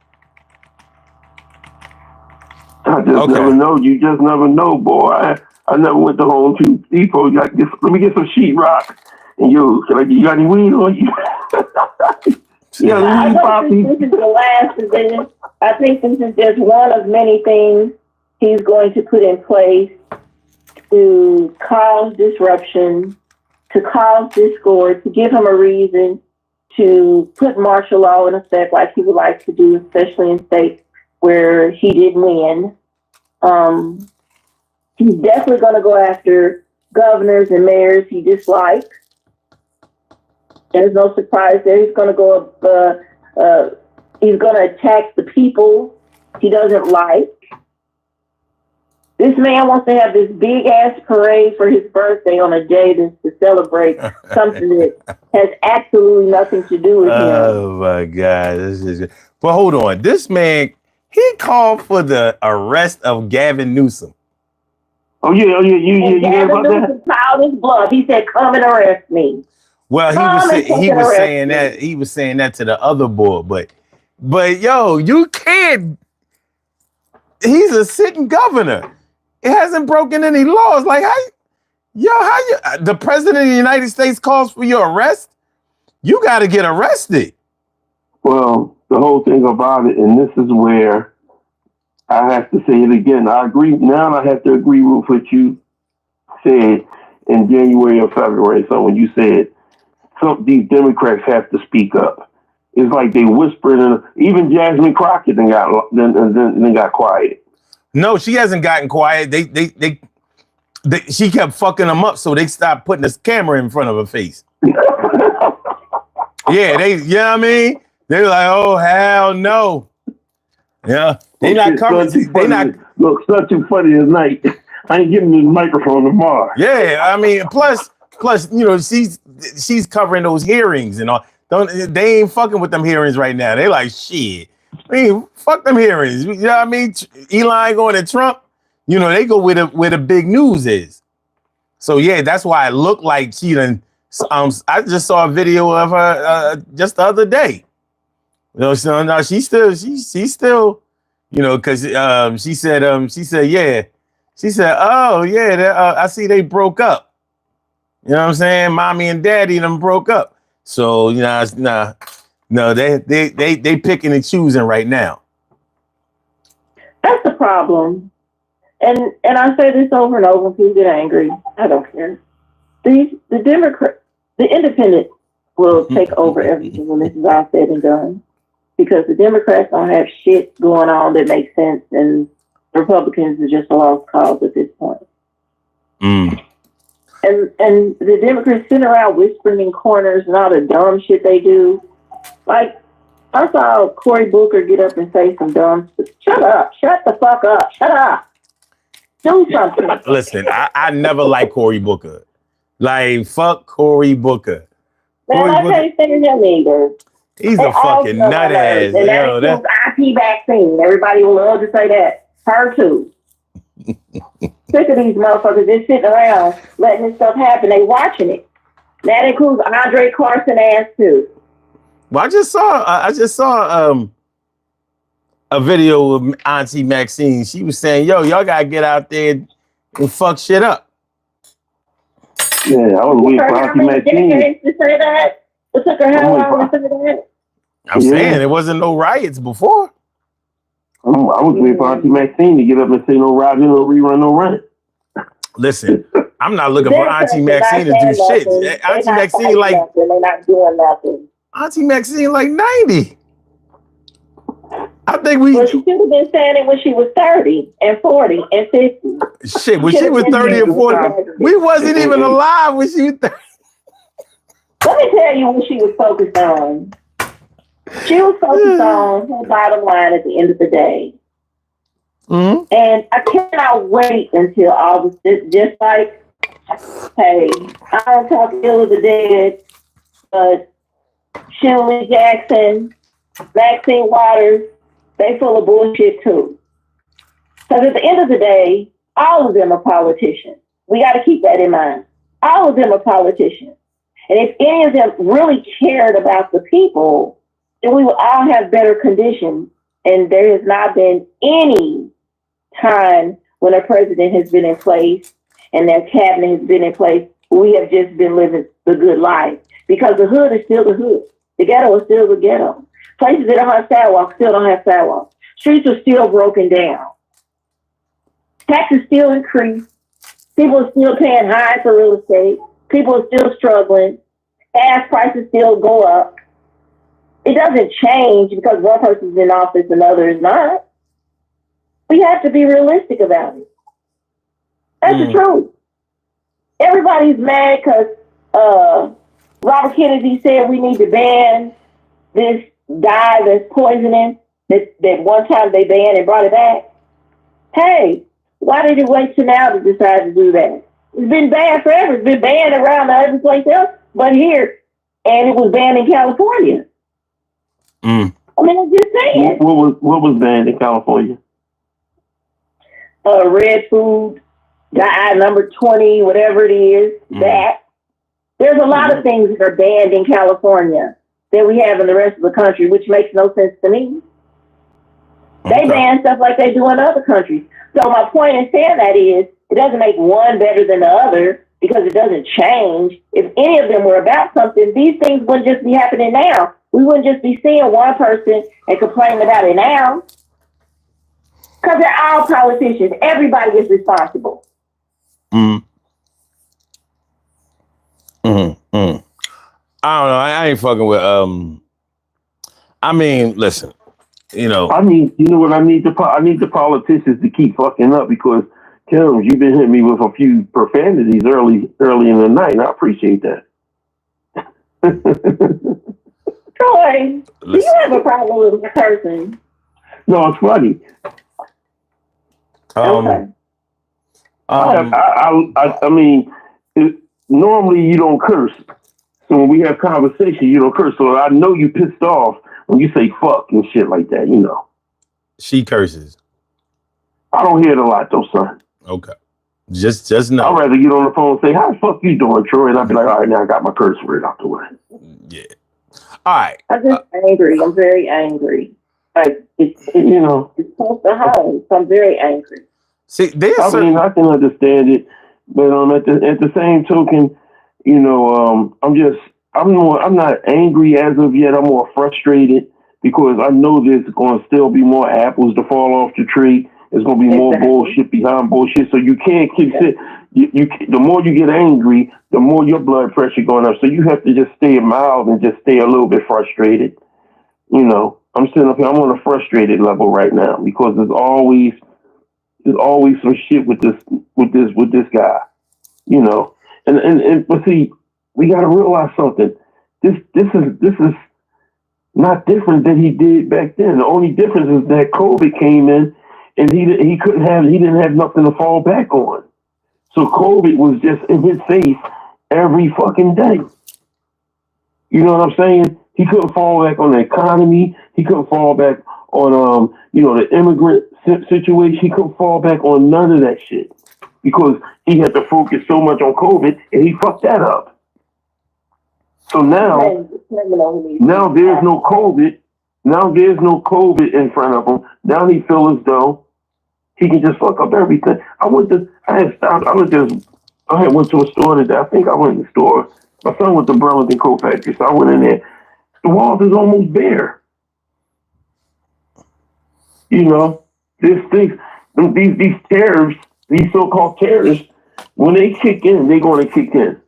I just never know. You just never know, boy. I never went to Home Depot. Let me get some sheetrock. And you got any weed on you? I don't think this is the last of this. I think this is just one of many things he's going to put in place to cause disruption, to cause discord, to give him a reason to put martial law in effect like he would like to do, especially in states where he did win. He's definitely going to go after governors and mayors he dislikes. There's no surprise there. He's going to go he's going to attack the people he doesn't like. This man wants to have this big ass parade for his birthday on a day to celebrate something that has absolutely nothing to do with him. Oh my God. This is good. But hold on. This man, he called for the arrest of Gavin Newsom. Oh yeah. You heard about that? Newsom piled his bluff. He said, "Come and arrest me." Well, he was saying that to the other boy, but yo, you can't. He's a sitting governor. It hasn't broken any laws. Like the president of the United States calls for your arrest? You got to get arrested. Well, the whole thing about it, and this is where I have to say it again. I agree. Now I have to agree with what you said in January or February. So when you said these Democrats have to speak up, it's like they whispered, and even Jasmine Crockett then got quiet. No, she hasn't gotten quiet. She kept fucking them up, so they stopped putting this camera in front of her face. Yeah, you know what I mean? They're like, oh hell no. Yeah, they not coming. Look, it's not too funny tonight. I ain't giving you the microphone tomorrow. Yeah, I mean, plus, you know, she's covering those hearings and all. They ain't fucking with them hearings right now. They like shit. I mean, fuck them hearings. You know what I mean? Eli going to Trump. You know, they go where the big news is. So yeah, that's why it looked like she done. I just saw a video of her just the other day. You know, so no, she's still, you know, because she said, yeah. She said, oh yeah, I see they broke up. You know what I'm saying? Mommy and daddy them broke up. So, you know, no, they picking and choosing right now. That's the problem. And I say this over and over, people get angry. I don't care. The Democrat, the independent will take over everything when this is all said and done. Because the Democrats don't have shit going on that makes sense, and Republicans are just a lost cause at this point. Mm. And the Democrats sitting around whispering in corners and all the dumb shit they do. Like, I saw Cory Booker get up and say some dumb stuff. Shut up. Shut the fuck up. Shut up. Do something. Listen, I never liked Cory Booker. Like, fuck Cory Booker. Man, I can't stand him either. He's a fucking nut ass. And that's IP vaccine. Everybody will love to say that. Her too. Sick of these motherfuckers just sitting around letting this stuff happen. They watching it. That includes Andre Carson ass too. Well, I just saw a video of Auntie Maxine. She was saying, "Yo, y'all gotta get out there and fuck shit up." Yeah, I was waiting for Auntie Maxine to say that. It took her how long to say that? I'm saying there wasn't no riots before. I was waiting for Auntie Maxine to get up and say no Roger, no rerun, no run. Listen, I'm not looking for Auntie Maxine to do shit. Auntie Maxine they're not doing nothing. Auntie Maxine like 90. I think Well, she should have been saying it when she was 30 and 40 and 50. Shit, when she was 30 and 40, we wasn't even alive when she was 30. Let me tell you what she was focused on. She was focused on her bottom line at the end of the day. Mm-hmm. And I cannot wait until all this, just like, hey, I don't talk ill of the dead, but Shirley Jackson, Maxine Waters, they full of bullshit too. Because at the end of the day, all of them are politicians. We got to keep that in mind. All of them are politicians. And if any of them really cared about the people, then we would all have better conditions. And there has not been any time when a president has been in place and their cabinet has been in place, we have just been living the good life. Because the hood is still the hood. The ghetto is still the ghetto. Places that don't have sidewalks still don't have sidewalks. Streets are still broken down. Taxes still increase. People are still paying high for real estate. People are still struggling. Gas prices still go up. It doesn't change because one person's in office and another is not. We have to be realistic about it. That's the truth. Everybody's mad because Robert Kennedy said we need to ban this dye that's poisonous that one time they banned and brought it back. Hey, why did it wait till now to decide to do that? It's been banned forever. It's been banned around every place else but here. And it was banned in California. I mean, I'm just saying. What was banned in California? Red food, dye number 20, whatever it is, that. There's a lot of things that are banned in California that we have in the rest of the country, which makes no sense to me. They ban stuff like they do in other countries. So my point in saying that is, it doesn't make one better than the other because it doesn't change. If any of them were about something, these things wouldn't just be happening now. We wouldn't just be seeing one person and complaining about it now. Because they're all politicians. Everybody is responsible. I don't know. I ain't fucking with. I mean, listen. You know. I mean, you know what I need? I need the politicians to keep fucking up because, Kim, you've been hitting me with a few profanities early in the night, and I appreciate that. Troy, do you have a problem with that person? No, it's funny. Okay. I mean, normally you don't curse. So when we have conversation, you don't curse. So I know you pissed off when you say fuck and shit like that, you know. She curses. I don't hear it a lot though, son. Okay. Just know. I'd rather get on the phone and say, how the fuck you doing, Troy? And I'd be like, all right, now I got my curse word out the way. Yeah. All right. I'm just angry. I'm very angry. Like, it's you know. It's close to home, so I'm very angry. See, I mean, I can understand it, but at the same token, you know, I'm not angry as of yet. I'm more frustrated because I know there's going to still be more apples to fall off the tree. There's going to be more bullshit behind bullshit. So you can't keep it. The more you get angry, the more your blood pressure going up. So you have to just stay mild and just stay a little bit frustrated. You know, I'm sitting up here. I'm on a frustrated level right now because there's always some shit with this guy. You know, but see, we got to realize something. This is not different than he did back then. The only difference is that COVID came in and he didn't have nothing to fall back on. So COVID was just in his face every fucking day. You know what I'm saying? He couldn't fall back on the economy. He couldn't fall back on the immigrant situation. He couldn't fall back on none of that shit because he had to focus so much on COVID and he fucked that up. So now there's no COVID. Now there's no COVID in front of him. Now he feels as though he can just fuck up everything. I went to a store today. I think I went to the store. My son went to Burlington Coat Factory, so I went in there. The walls is almost bare. You know, these tariffs, these so-called tariffs, when they kick in, they're going to kick in.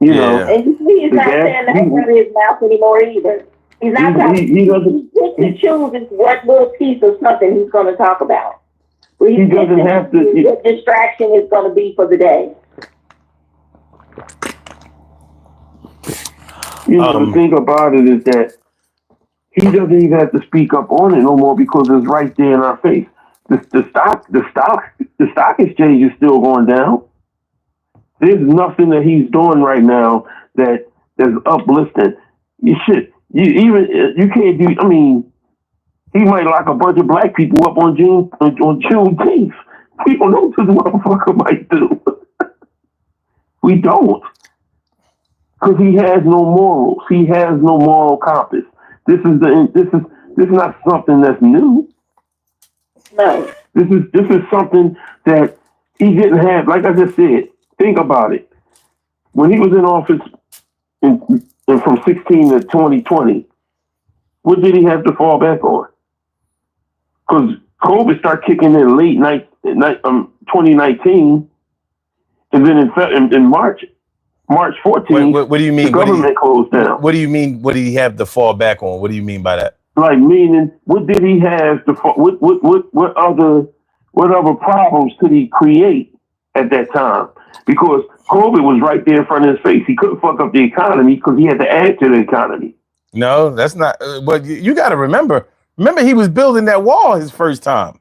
You know, and he's not saying that out of his mouth anymore either. He's not talking. He chooses what little piece of something he's going to talk about. He doesn't have to. What distraction is going to be for the day. You know, the thing about it is that he doesn't even have to speak up on it no more because it's right there in our face. The stock exchange is still going down. There's nothing that he's doing right now that's uplifting. You can't do. I mean, he might lock a bunch of black people up on Juneteenth. We don't know what this motherfucker might do. We don't, because he has no morals. He has no moral compass. This is not something that's new. No. This is something that he didn't have. Like I just said, think about it. When he was in office from 16 to 2020, what did he have to fall back on? Because COVID started kicking in late 2019, and then in March 14th, what do you mean? The government closed down. What do you mean? What did he have to fall back on? What do you mean by that? Like, meaning, what did he have to? What other problems could he create at that time? Because COVID was right there in front of his face. He couldn't fuck up the economy because he had to add to the economy. No, that's not. But you got to remember. Remember, he was building that wall his first time.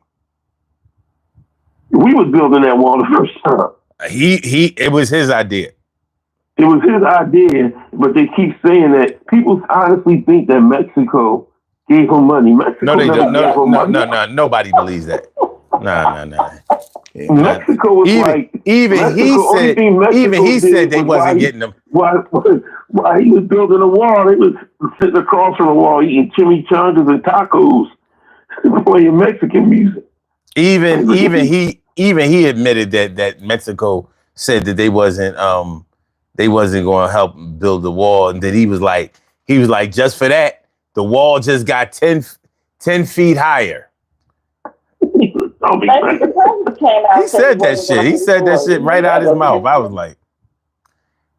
We was building that wall the first time. It was his idea. It was his idea, but they keep saying that people honestly think that Mexico gave him money. Mexico No, they don't. No. Nobody believes that. No. Mexico was even he said they wasn't getting them. While he was building a wall, they was sitting across from the wall eating chimichangas and tacos, playing Mexican music. Even he admitted that Mexico said that they wasn't going to help build the wall, and that he was like just for that the wall just got 10 feet higher. He said that shit. He said that shit right out of his mouth. I was like,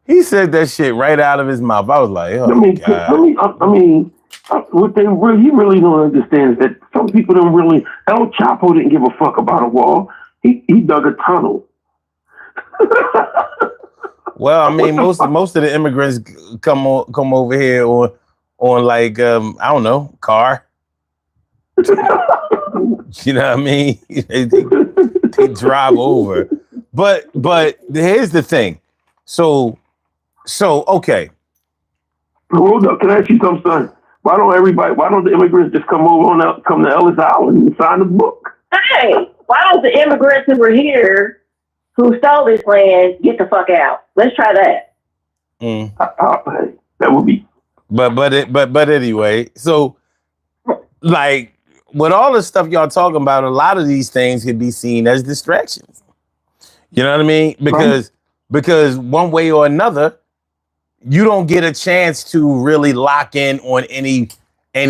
he said that shit right out of his mouth. I was like, oh God. What he really don't understand is that some people don't really. El Chapo didn't give a fuck about a wall. He dug a tunnel. Well, I mean, most of the immigrants come over here on like I don't know, car. You know what I mean? they drive over. But here's the thing. So okay. Hold up, can I ask you something, son? Why don't the immigrants just come to Ellis Island and sign the book? Hey, why don't the immigrants who were here, who stole this land, get the fuck out? Let's try that. That would be. But anyway, so like with all the stuff y'all talking about, a lot of these things can be seen as distractions. You know what I mean? Because one way or another, you don't get a chance to really lock in on any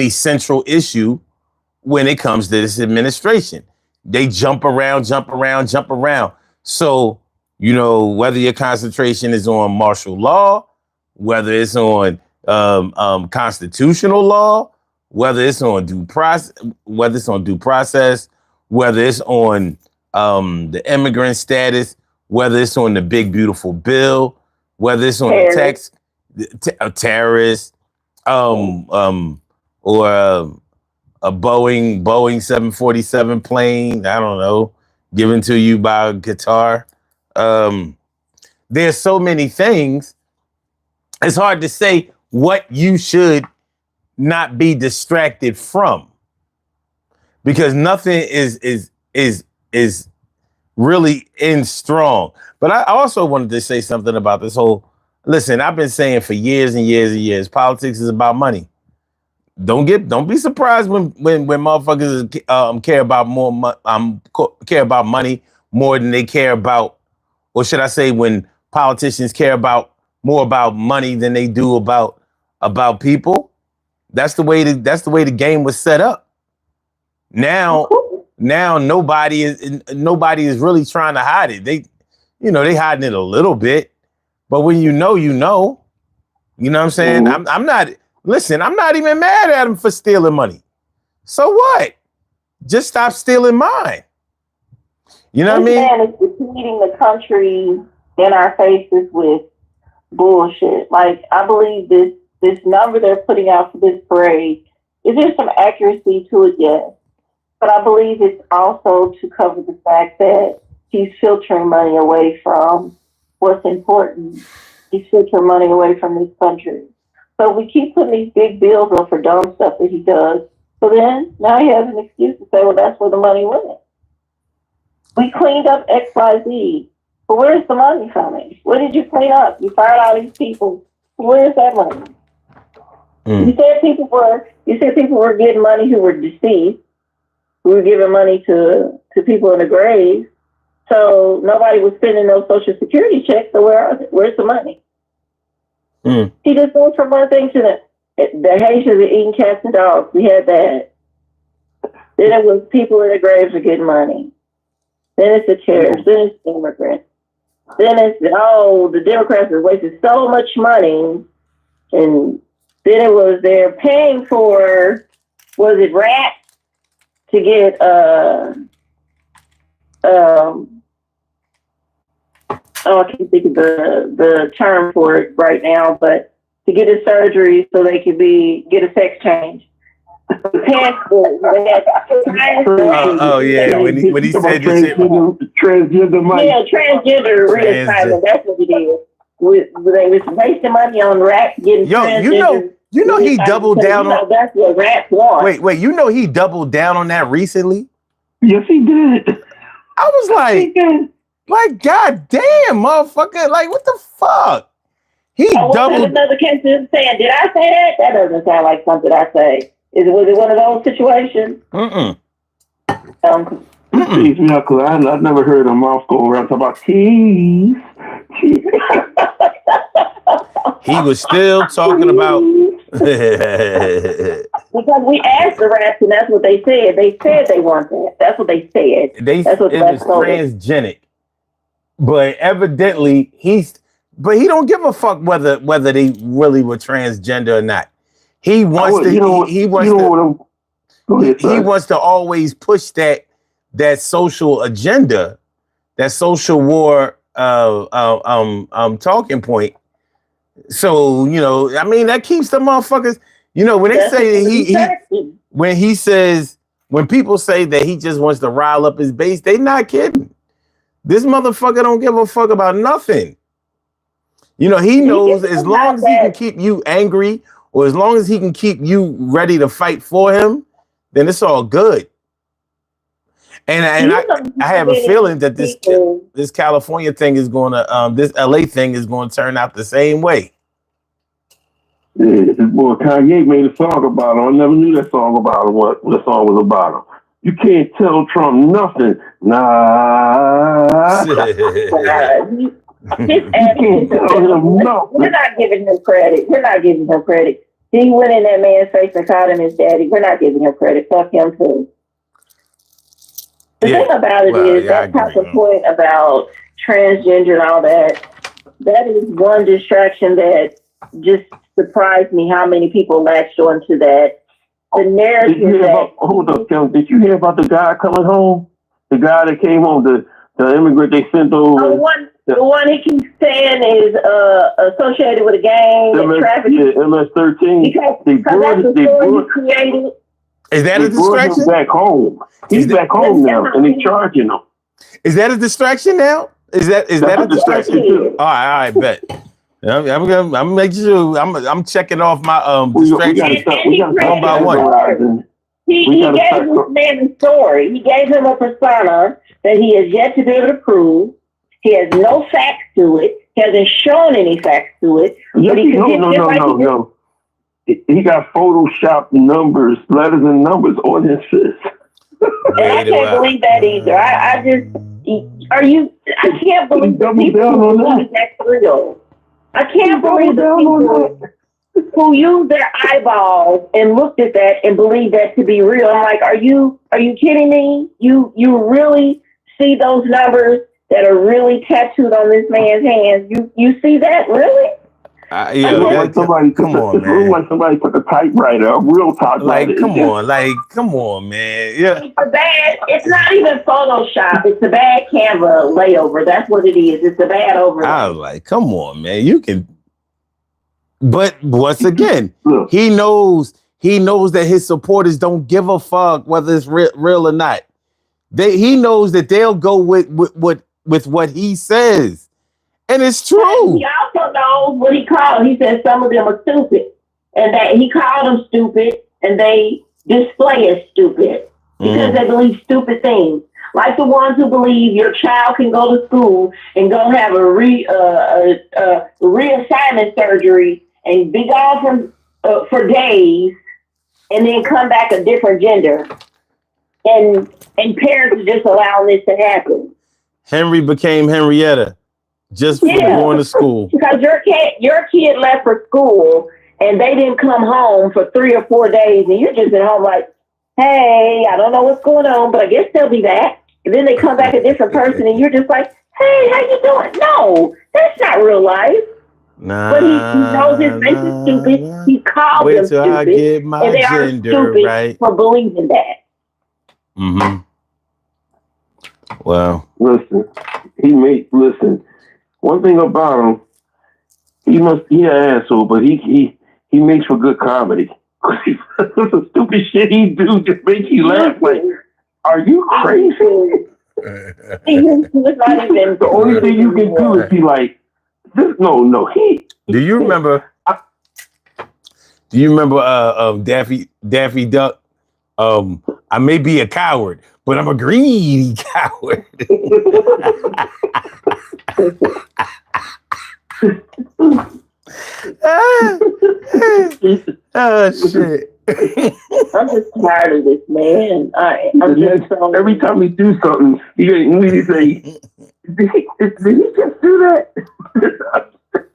central issue when it comes to this administration. They jump around. So, you know, whether your concentration is on martial law, whether it's on constitutional law, whether it's on due process, whether it's on the immigrant status, whether it's on the big beautiful bill, whether it's on the text, terrorist, or a Boeing 747 plane, I don't know, given to you by Qatar. There's so many things. It's hard to say what you should not be distracted from, because nothing is really in strong. But I also wanted to say something about this whole Listen, I've been saying for years and years and years, politics is about money. Don't be surprised when motherfuckers care about care about money more than they care about, or should I say, when politicians care about more about money than they do about people. That's the way the game was set up. Now nobody is really trying to hide it. They hiding it a little bit, but when you know, you know what I'm saying? Mm-hmm. I'm not even mad at him for stealing money. So what? Just stop stealing mine. You know what I mean? This man is defeating the country in our faces with bullshit. Like, I believe this number they're putting out for this parade, is there some accuracy to it? Yes. But I believe it's also to cover the fact that he's filtering money away from what's important. He's filtering money away from this country. So we keep putting these big bills on for dumb stuff that he does. So then now he has an excuse to say, well, that's where the money went. We cleaned up XYZ. But where's the money coming? What did you clean up? You fired all these people. Where's that money? You said people were getting money who were deceased. We were giving money to people in the grave. So nobody was spending those Social Security checks. So where's the money? He just goes from one thing to the Haitians are eating cats and dogs. We had that. Then it was people in the graves are getting money. Then it's the terrorists. Then it's immigrants. Then it's the Democrats are wasting so much money. And then it was they're paying for, was it rats to get I can't think of the term for it right now, but to get a surgery so they could get a sex change. Passport. When he said this shit. Transgender money. Yeah, transgender reassignment. That's what it is. They was wasting money on rats getting transgender. You know he doubled down on. That's what rats want. Wait, you know he doubled down on that recently? Yes, he did. I was like, God damn, motherfucker! Like, what the fuck? He doubled. Another case of saying, did I say that? That doesn't sound like something I say. Was it one of those situations? Yeah, because I've never heard a mouth go around talking about cheese. He was still talking about. Because we asked the rats, and that's what they said. They said they want that. That's what they said. It was transgenic, but evidently he don't give a fuck whether they really were transgender or not. He wants he wants to always push that social agenda, that social war talking point. So, I mean, that keeps the motherfuckers, when they say when people say that he just wants to rile up his base, they not kidding. This motherfucker don't give a fuck about nothing. He knows as long as he can keep you angry, or as long as he can keep you ready to fight for him, then it's all good. And I have a feeling that this California thing is going to, this LA thing is going to turn out the same way. Yeah, this boy Kanye made a song about him. I never knew that song about him, what the song was about him. You can't tell Trump nothing. Nah. We're not giving him credit. He went in that man's face and called him his daddy. We're not giving him credit. Fuck him too. The thing about it is that type of point about transgender and all that. That is one distraction that just surprised me. How many people latched onto that? The narrative. Hold up, Kim. Did you hear about the guy coming home? The guy that came home, the immigrant they sent over. The one he keeps saying is associated with a gang and trafficking. Yeah, MS-13. Because that's the story he created. Is that a distraction? He's back home. He's back home now, and they're charging him. Is that a distraction now? Is that a distraction? All right, bet. I'm making sure I'm checking off my distractions one by one. He gave this man a story. He gave him a persona that he has yet to be able to prove. He has no facts to it. hasn't shown any facts to it. Yes, But he no. He got photoshopped numbers, letters and numbers on his fist. And I can't believe that either. I can't believe the people who believe that's real. I can't believe the people who used their eyeballs and looked at that and believed that to be real. I'm like, are you kidding me? You really see those numbers that are really tattooed on this man's hands? You see that really? Come on, man. Like somebody took a typewriter, a real typewriter. Come on, man. Yeah. It's not even Photoshop. It's a bad Canva layover. That's what it is. It's a bad overlay. I was like, come on, man. You can. But once again, he knows that his supporters don't give a fuck whether it's real or not. He knows that they'll go with what he says. And it's true. He also knows what he called. He said some of them are stupid. And that he called them stupid and they display as stupid because they believe stupid things. Like the ones who believe your child can go to school and go have a reassignment surgery and be gone for days and then come back a different gender. And parents are just allowing this to happen. Henry became Henrietta. Just for going to school. Because your kid left for school and they didn't come home for 3 or 4 days and you're just at home like, hey, I don't know what's going on, but I guess they'll be back. And then they come back a different person and you're just like, hey, how you doing? No, that's not real life. But he knows his face is stupid. He calls them stupid. I get my and they are stupid right. for believing that. Mm-hmm. Well. Listen. One thing about him, he an asshole, but he makes for good comedy. That's the stupid shit he do just make you laugh. Like, are you crazy? The only thing you can do is be like, this. No. Do you remember Daffy Duck? I may be a coward, but I'm a greedy coward. Oh shit! I'm just tired of this man. Every time he do something, he say, "Did he just do that?"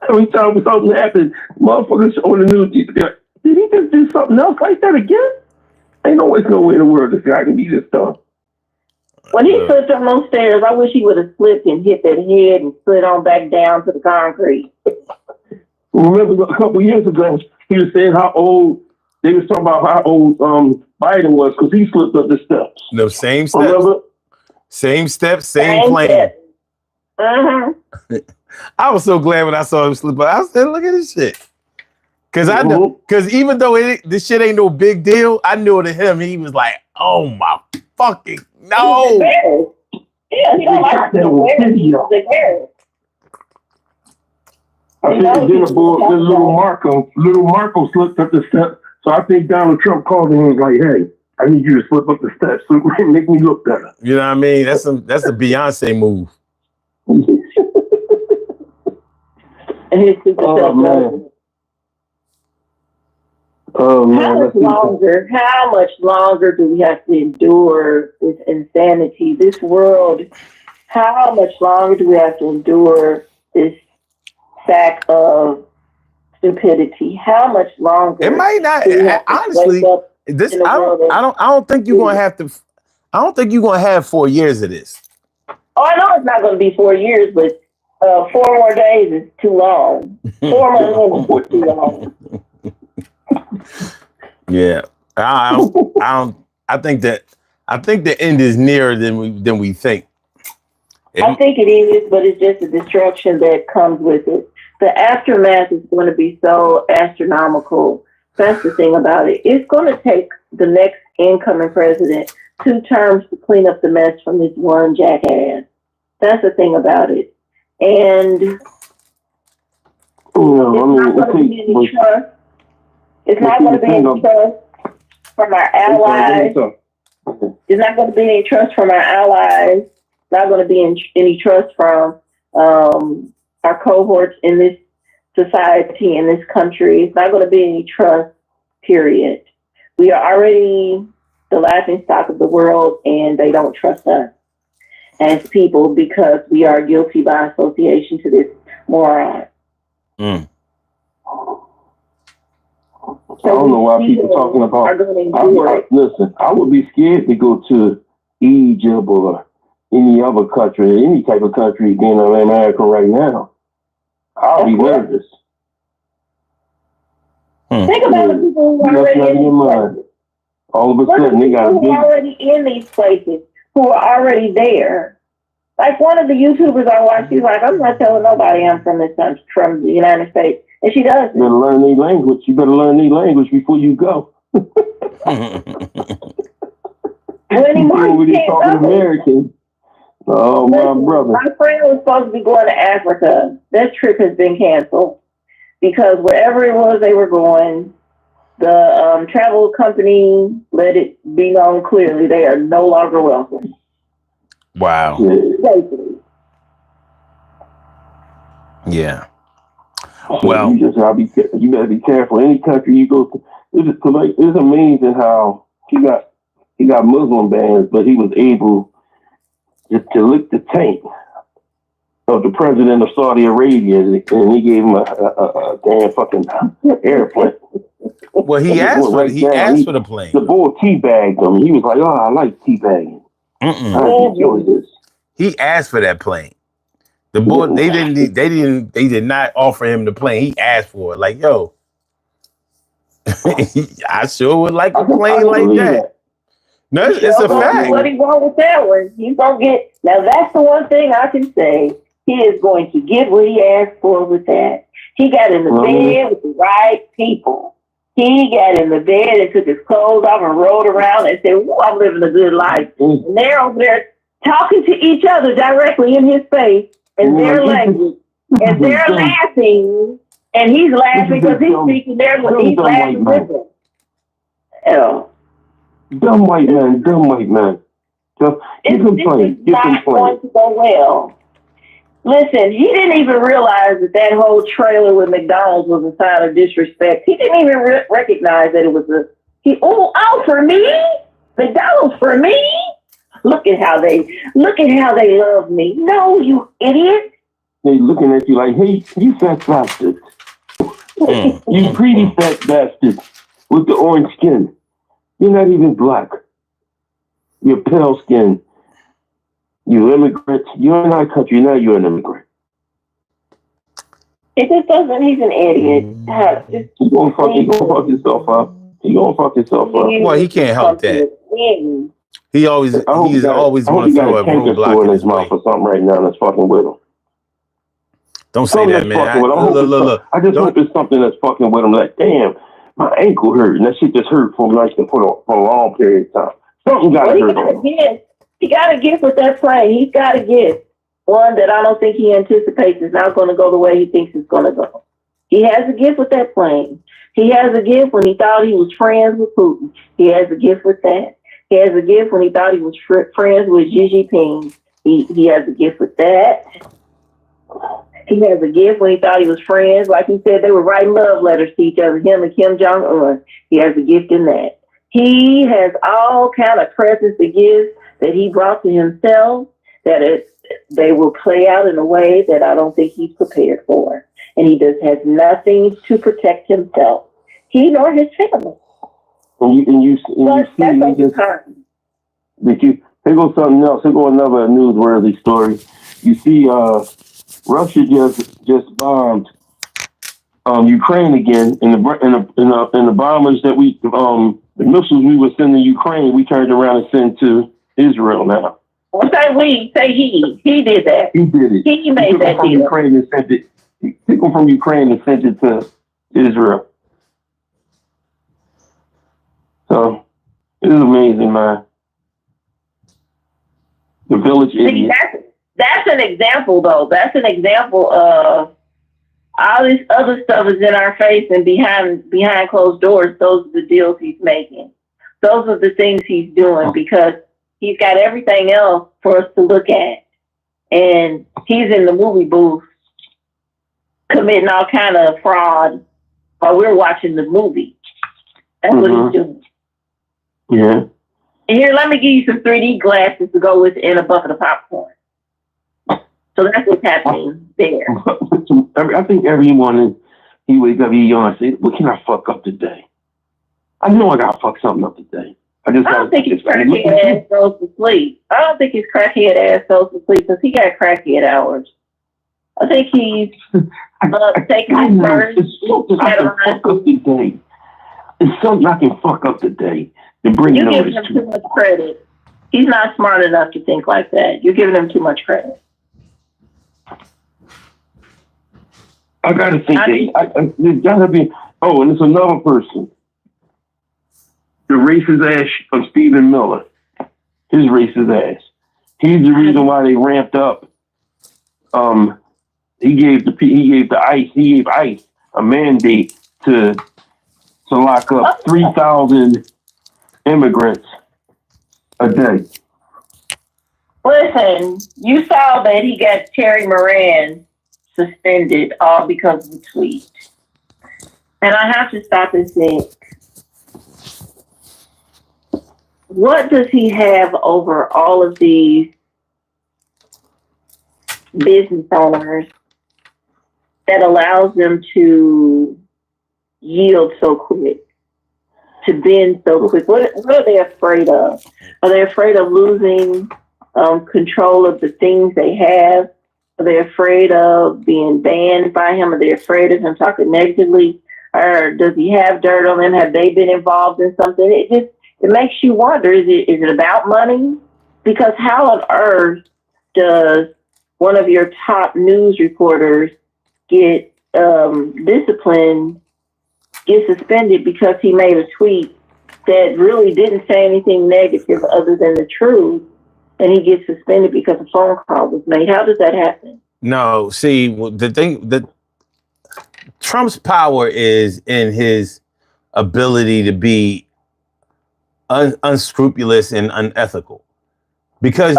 Every time something happens, motherfuckers on the news, did he just do something else like that again? Ain't no way in the world this guy can be this tough. When he slipped on those stairs, I wish he would have slipped and hit that head and slid on back down to the concrete. Remember a couple years ago, he was saying how old, they was talking about how old Biden was because he slipped up the steps. No, same steps. Remember? Same steps, same plane. Uh-huh. I was so glad when I saw him slip up. I said, look at this shit. Because even though this shit ain't no big deal, I knew to him, he was like, oh my fucking no. Yeah, he don't like the hair. I think little Marco slipped up the steps. So I think Donald Trump called him and was like, hey, I need you to slip up the steps so it make me look better. You know what I mean? That's a Beyonce move. Oh man. How much longer do we have to endure this insanity? This world, how much longer do we have to endure this sack of stupidity? How much longer? It might not. Honestly, this I don't think you're gonna have to. I don't think you're gonna have 4 years of this. Oh, I know it's not going to be 4 years, but 4 more days is too long. 4 more minutes is too long. Yeah, I think the end is nearer than we think. I think it is, but it's just the destruction that comes with it. The aftermath is going to be so astronomical. That's the thing about it. It's going to take the next incoming president 2 terms to clean up the mess from this one jackass. That's the thing about it. And it's not going to be any trust from our allies. It's not going to be any trust from our allies. It's not going to be any trust from our cohorts in this society, in this country. It's not going to be any trust, period. We are already the laughing stock of the world, and they don't trust us as people because we are guilty by association to this moron. Mm. I don't know why people talking about. Listen, I would be scared to go to Egypt or any other country, any type of country being in America right now. I'll be nervous. Think about the people who are already in these places. All of a sudden, they got people who are already in these places, who are already there. Like one of the YouTubers I watch, she's like, I'm not telling nobody I'm from this country, from the United States. And she does. You better learn their language. You better learn their language before you go. Anymore, you can't talking American. Oh, my brother. My friend was supposed to be going to Africa. That trip has been canceled because wherever it was they were going, the travel company let it be known clearly they are no longer welcome. Wow. Basically. Yeah. So well, you better be careful. Any country you go to, it's amazing how he got Muslim bans, but he was able to lick the tank of the president of Saudi Arabia, and he gave him a damn fucking airplane. Well, he asked for the plane. The boy teabagged him. He was like, "Oh, I like teabagging. I enjoy this." He asked for that plane. The boy, they did not offer him the plane. He asked for it. Like, yo, I sure would like a plane like that. No, it's a fact. What he want with that one? He's gonna get. Now that's the one thing I can say. He is going to get what he asked for with that. He got in the bed with the right people. He got in the bed and took his clothes off and rolled around and said, "Well, I'm living a good life." And they're over there talking to each other directly in his face in their language, and they're laughing, and he's laughing because he's speaking their language. He's laughing with them. Oh. Dumb white man. So This is not going to go well. Listen, he didn't even realize that whole trailer with McDonald's was a sign of disrespect. He didn't even recognize that it was for me? McDonald's for me? Look at how they love me. No, you idiot. They looking at you like, hey, you fat bastard. You greedy fat bastard with the orange skin. You're not even black. You're pale skin. You immigrant. You're in our country. Now you're an immigrant. It just doesn't. He's an idiot. He's gonna fuck yourself up. Well, he can't help that. He's always going to throw a roadblock in his mouth or something right now that's fucking with him. Don't say that, man. Look. I just hope it's something that's fucking with him. Like, damn, my ankle hurt, and that shit just hurt for a long period of time. Something got to hurt. He got a gift with that plane. He's got a gift. One that I don't think he anticipates is not going to go the way he thinks it's going to go. He has a gift with that plane. He has a gift when he thought he was friends with Putin. He has a gift with that. He has a gift when he thought he was friends with Xi Jinping. He has a gift with that. He has a gift when he thought he was friends. Like he said, they were writing love letters to each other, him and Kim Jong-un. He has a gift in that. He has all kind of presents and gifts that he brought to himself that they will play out in a way that I don't think he's prepared for. And he has nothing to protect himself. He nor his family. Here goes something else. Here goes another newsworthy story. You see, Russia just bombed Ukraine again, in the bombers that the missiles we were sending to Ukraine, we turned around and sent to Israel now. Well, say he. He did that. He did it. He made that deal. Ukraine and sent it. He took them from Ukraine and sent it to Israel. So it is amazing, man. The village idiot. That's an example, though. That's an example of all this other stuff is in our face and behind closed doors. Those are the deals he's making. Those are the things he's doing because he's got everything else for us to look at. And he's in the movie booth committing all kind of fraud while we're watching the movie. That's what he's doing. Yeah. And here, let me give you some 3D glasses to go with in a bucket of popcorn. So that's what's happening there. I think every morning he wakes up, he yawns, say, "What can I fuck up today? I know I gotta fuck something up today." I don't think his crackhead ass goes to sleep. I don't think his crackhead ass goes to sleep because he got crackhead hours. I think he's taking his first. It's something I can fuck up today. You're giving him too much credit. He's not smart enough to think like that. You're giving him too much credit. I gotta think there's gotta be. Oh, and it's another person. The racist ass of Stephen Miller. His racist ass. He's the reason why they ramped up. He gave ICE a mandate to lock up 3,000 immigrants a day. Listen, you saw that he got Terry Moran suspended all because of the tweet. And I have to stop and think, what does he have over all of these business owners that allows them to yield so quick, to bend so quick? What are they afraid of? Are they afraid of losing control of the things they have? Are they afraid of being banned by him? Are they afraid of him talking negatively? Or does he have dirt on them? Have they been involved in something? It makes you wonder, is it about money? Because how on earth does one of your top news reporters get disciplined, get suspended because he made a tweet that really didn't say anything negative other than the truth, and he gets suspended because a phone call was made? How does that happen? No, see, the thing that Trump's power is in his ability to be unscrupulous and unethical, because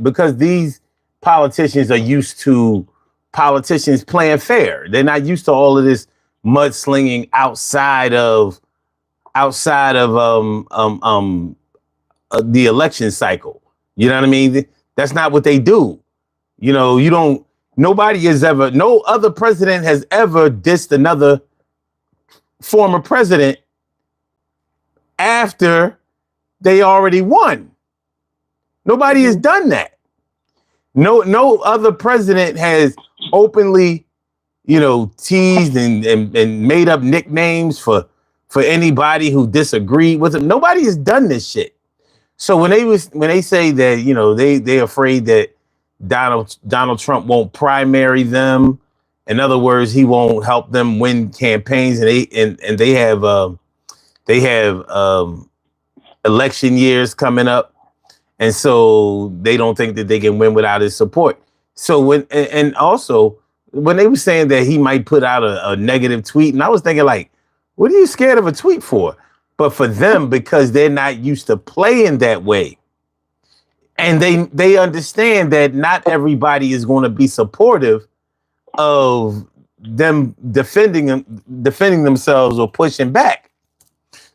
because these politicians are used to politicians playing fair. They're not used to all of this mudslinging outside of the election cycle. You know what I mean? That's not what they do. You know, no other president has ever dissed another former president after they already won. Nobody has done that. No other president has openly, teased and made up nicknames for anybody who disagreed with him. Nobody has done this shit. So when they say that, they're afraid that Donald Trump won't primary them. In other words, he won't help them win campaigns, and they have election years coming up, and so they don't think that they can win without his support. So when they were saying that he might put out a negative tweet, and I was thinking, like, what are you scared of a tweet for? But for them, because they're not used to playing that way, and they understand that not everybody is going to be supportive of them defending themselves or pushing back.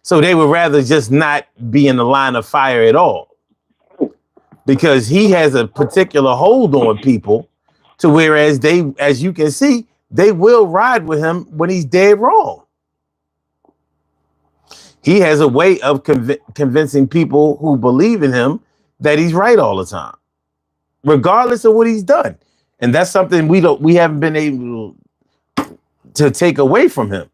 So they would rather just not be in the line of fire at all, because he has a particular hold on people, to whereas as you can see, they will ride with him when he's dead wrong. He has a way of convincing people who believe in him that he's right all the time, regardless of what he's done. And that's something we haven't been able to take away from him.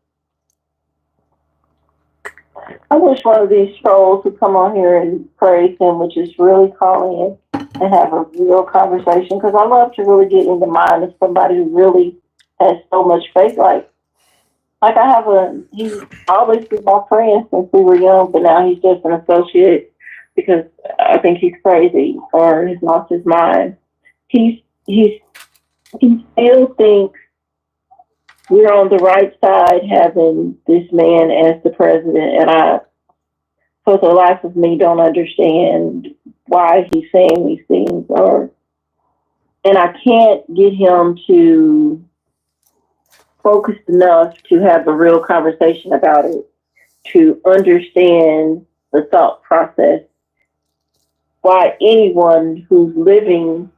I wish one of these trolls would come on here and praise him, which is really call in and have a real conversation, because I love to really get in the mind of somebody who really has so much faith. Like he's always been my friend since we were young, but now he's just an associate because I think he's crazy or he's lost his mind. He still thinks we're on the right side having this man as the president, and I, for the life of me, don't understand why he's saying these things, and I can't get him to focused enough to have a real conversation about it, to understand the thought process, why anyone who's living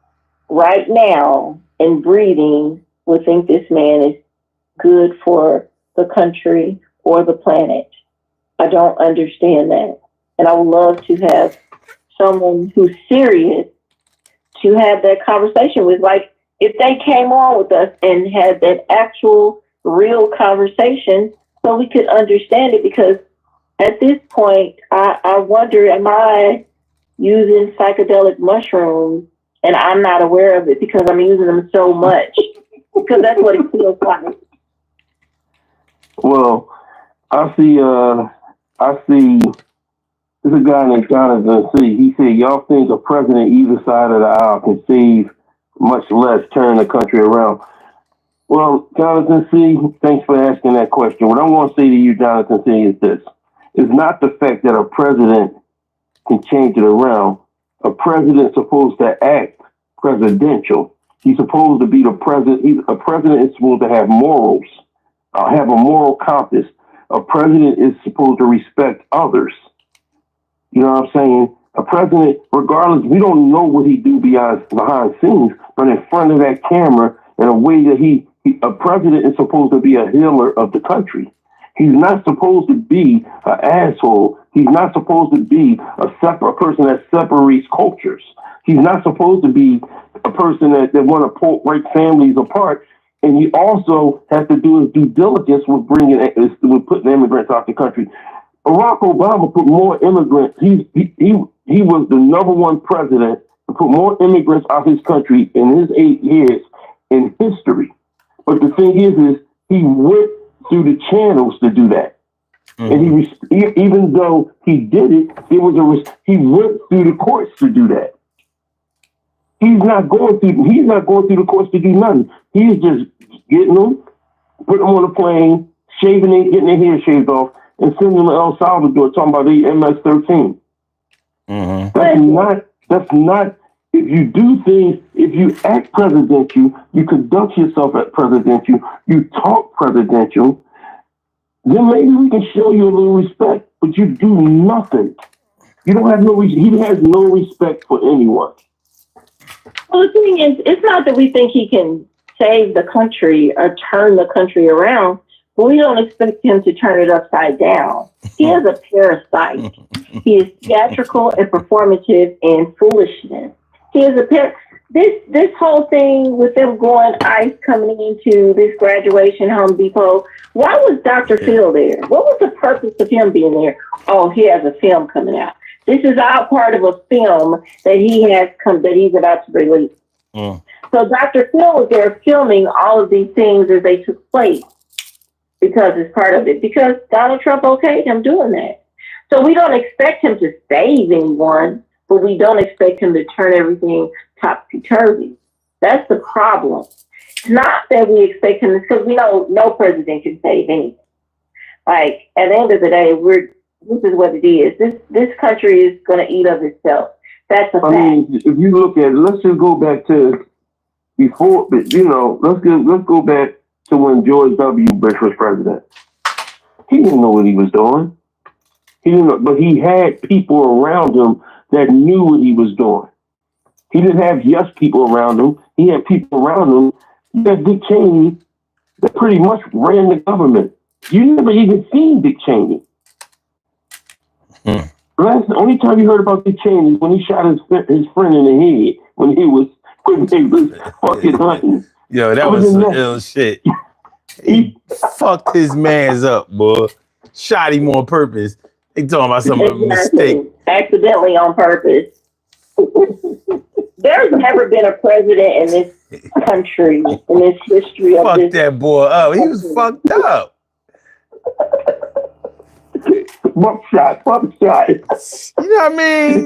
right now and breathing would think this man is good for the country or the planet. I don't understand that. And I would love to have someone who's serious to have that conversation with. Like, if they came on with us and had that actual real conversation so we could understand it, because at this point, I wonder, am I using psychedelic mushrooms and I'm not aware of it because I'm using them so much? Because that's what it feels like. Well, I see, there's a guy named Jonathan C. He said, y'all think a president either side of the aisle can save, much less turn the country around. Well, Jonathan C., thanks for asking that question. What I'm going to say to you, Jonathan C., is this. It's not the fact that a president can change it around. A president's supposed to act presidential. He's supposed to be the president. A president is supposed to have morals, have a moral compass. A president is supposed to respect others. You know what I'm saying? A president, regardless, we don't know what he do behind scenes, but in front of that camera, in a way that a president is supposed to be a healer of the country. He's not supposed to be an asshole. He's not supposed to be a person that separates cultures. He's not supposed to be a person that want to break families apart. And he also has to do his due diligence with putting immigrants out the country. Barack Obama put more immigrants. He was the number one president to put more immigrants out his country in his 8 years in history. But the thing is he went through the channels to do that. Mm-hmm. And even though he did it, he went through the courts to do that. He's not going through the courts to do nothing. He's just getting them, putting them on a plane, shaving it, getting their hair shaved off, and sending them to El Salvador talking about the MS-13. Mm-hmm. That's not, if you do things, if you act presidential, you conduct yourself as presidential, you talk presidential, then maybe we can show you a little respect, but you do nothing. You don't have he has no respect for anyone. Well, the thing is, it's not that we think he can save the country or turn the country around, but we don't expect him to turn it upside down. He is a parasite. He is theatrical and performative and foolishness. He is this whole thing with them going ICE coming into this graduation Home Depot. Why was Dr. Phil there? What was the purpose of him being there? Oh, he has a film coming out. This is all part of a film that he's about to release. So Dr. Phil was there filming all of these things as they took place because it's part of it. Because Donald Trump okayed him doing that. So we don't expect him to save anyone, but we don't expect him to turn everything topsy-turvy. That's the problem. It's not that we expect him, because we know no president can save anything. Like, at the end of the day, this is what it is. This country is going to eat of itself. That's a fact. I mean, if you look at it, let's just go back to before, let's go back to when George W. Bush was president. He didn't know what he was doing. He didn't know, but he had people around him that knew what he was doing. He didn't have yes people around him. He had people around him. He had Dick Cheney that pretty much ran the government. You never even seen Dick Cheney. The only time you heard about Dick Cheney is when he shot his friend in the head when he was fucking hunting. Yo, that was some ill shit. He fucked his mans up, boy. Shot him on purpose. They talking about some mistake. Accidentally on purpose. There's never been a president in this country, in this history of Fuck that boy up. He was fucked up. Buckshot. You know what I mean?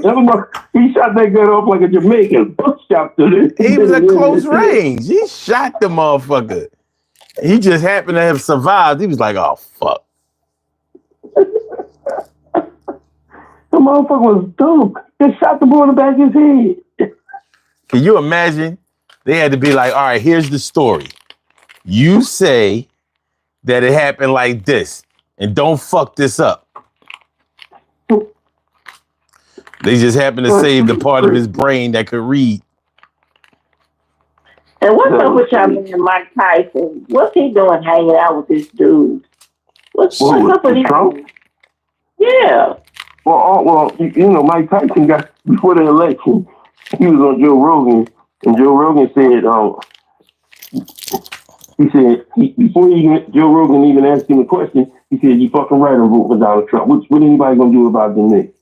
He shot that gun off like a Jamaican. Buckshot to this. He was at close range. He shot the motherfucker. He just happened to have survived. He was like, oh, fuck. The motherfucker was dumb. They shot the boy in the back of his head. Can you imagine? They had to be like, all right, here's the story. You say that it happened like this. And don't fuck this up. They just happened to save the part of his brain that could read. And what's up with y'all man Mike Tyson? What's he doing hanging out with this dude? What's up with Trump? him? Yeah. Well, you know, Mike Tyson got, before the election, he was on Joe Rogan, and Joe Rogan said, Joe Rogan even asked him a question, he said, you fucking right, I'm voting for Donald Trump. What anybody gonna do about the next?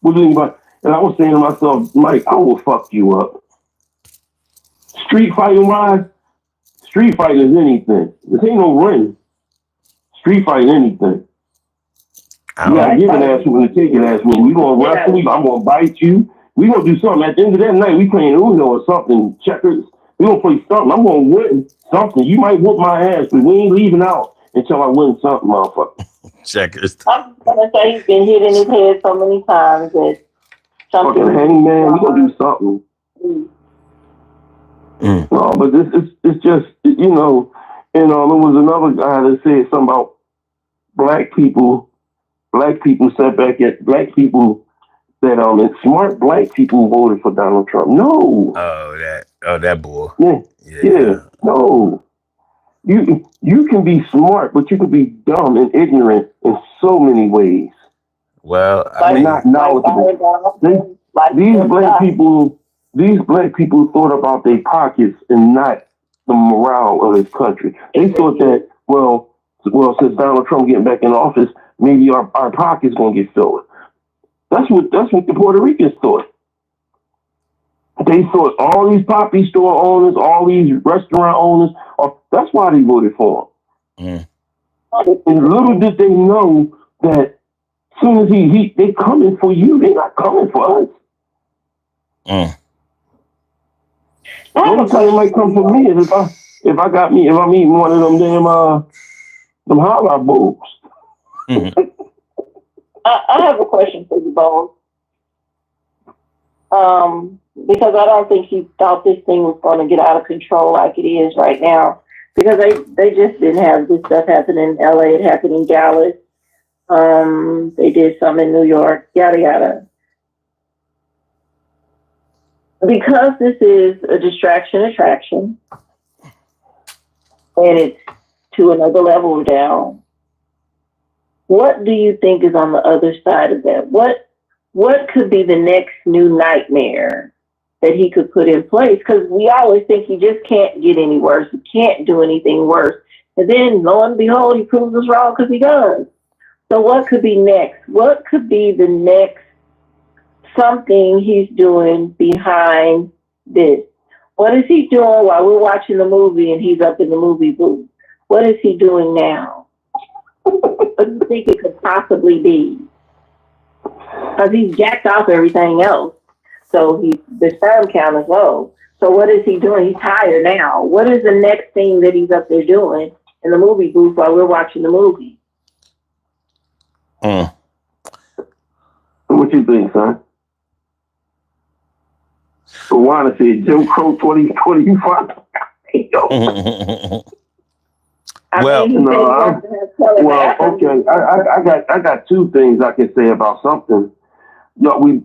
What anybody? And I was saying to myself, Mike, I will fuck you up. Street fighting wise, street fight is anything. This ain't no ring. Street fight anything. You gotta give an ass whooping to take an ass whooping. We gonna wrestle you, I'm gonna bite you. We gonna do something. At the end of that night, we playing Uno or something, checkers. We gonna play something. I'm gonna win something. You might whoop my ass, but we ain't leaving out until I win something, motherfucker. Checkers. I'm gonna say he's been hit in his head so many times that something. Fucking hangman, we gonna do something. No, but it's just, you know, there was another guy that said something about black people sat back at black people that and smart black people voted for Donald Trump. No. That boy. Yeah. No. You can be smart, but you can be dumb and ignorant in so many ways. Well, I mean, not knowledgeable. These black people thought about their pockets and not the morale of this country. They thought that, well, since Donald Trump getting back in office, maybe our pockets gonna get filled. That's what the Puerto Ricans thought. They thought all these poppy store owners, all these restaurant owners, that's why they voted for him. And little did they know that as soon as they coming for you, they not coming for us. The only time it might come for me is if I'm eating one of them damn them holla boobs. I have a question for you both. Because I don't think he thought this thing was going to get out of control like it is right now. Because they just didn't have this stuff happen in LA, it happened in Dallas. They did some in New York, yada yada. Because this is a distraction attraction, and it's to another level down, what do you think is on the other side of that? What could be the next new nightmare that he could put in place? Because we always think he just can't get any worse. He can't do anything worse. And then, lo and behold, he proves us wrong because he does. So what could be next? What could be the next something he's doing behind this? What is he doing while we're watching the movie and he's up in the movie booth? What is he doing now? What do you think it could possibly be? Because he's jacked off everything else. So the sperm count is low. So what is he doing? He's tired now. What is the next thing that he's up there doing in the movie booth while we're watching the movie? What you think, son? Juana said Jim Crow 2025. Okay. I got two things I can say about something. We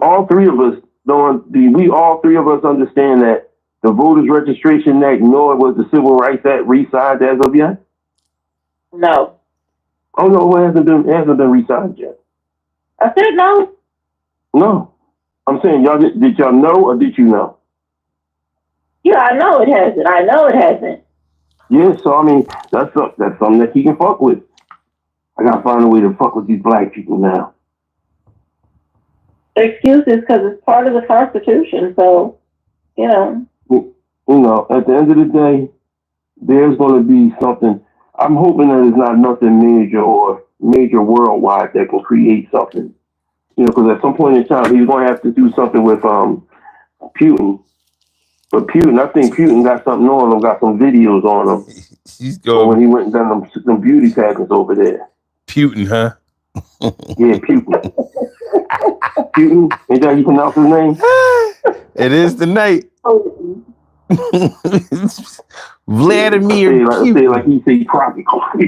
all three of us understand that the Voters Registration Act, nor was the Civil Rights Act re-signed as of yet? No. Oh no, it hasn't been re-signed yet. I said no. No. I'm saying, did y'all know or did you know? Yeah, I know it hasn't. Yeah, so I mean, that's something that he can fuck with. I gotta find a way to fuck with these black people now. Excuses, because it's part of the Constitution, so, you know. At the end of the day, there's going to be something. I'm hoping that it's not nothing major or major worldwide that can create something. Because at some point in time, he's going to have to do something with Putin. But Putin, I think Putin got something on him, got some videos on him. He's going when he went and done some beauty pageants over there. Putin, huh? Yeah, Putin. Putin, ain't that how you pronounce his name? It is the night. Vladimir Say Putin. like he say Crockett.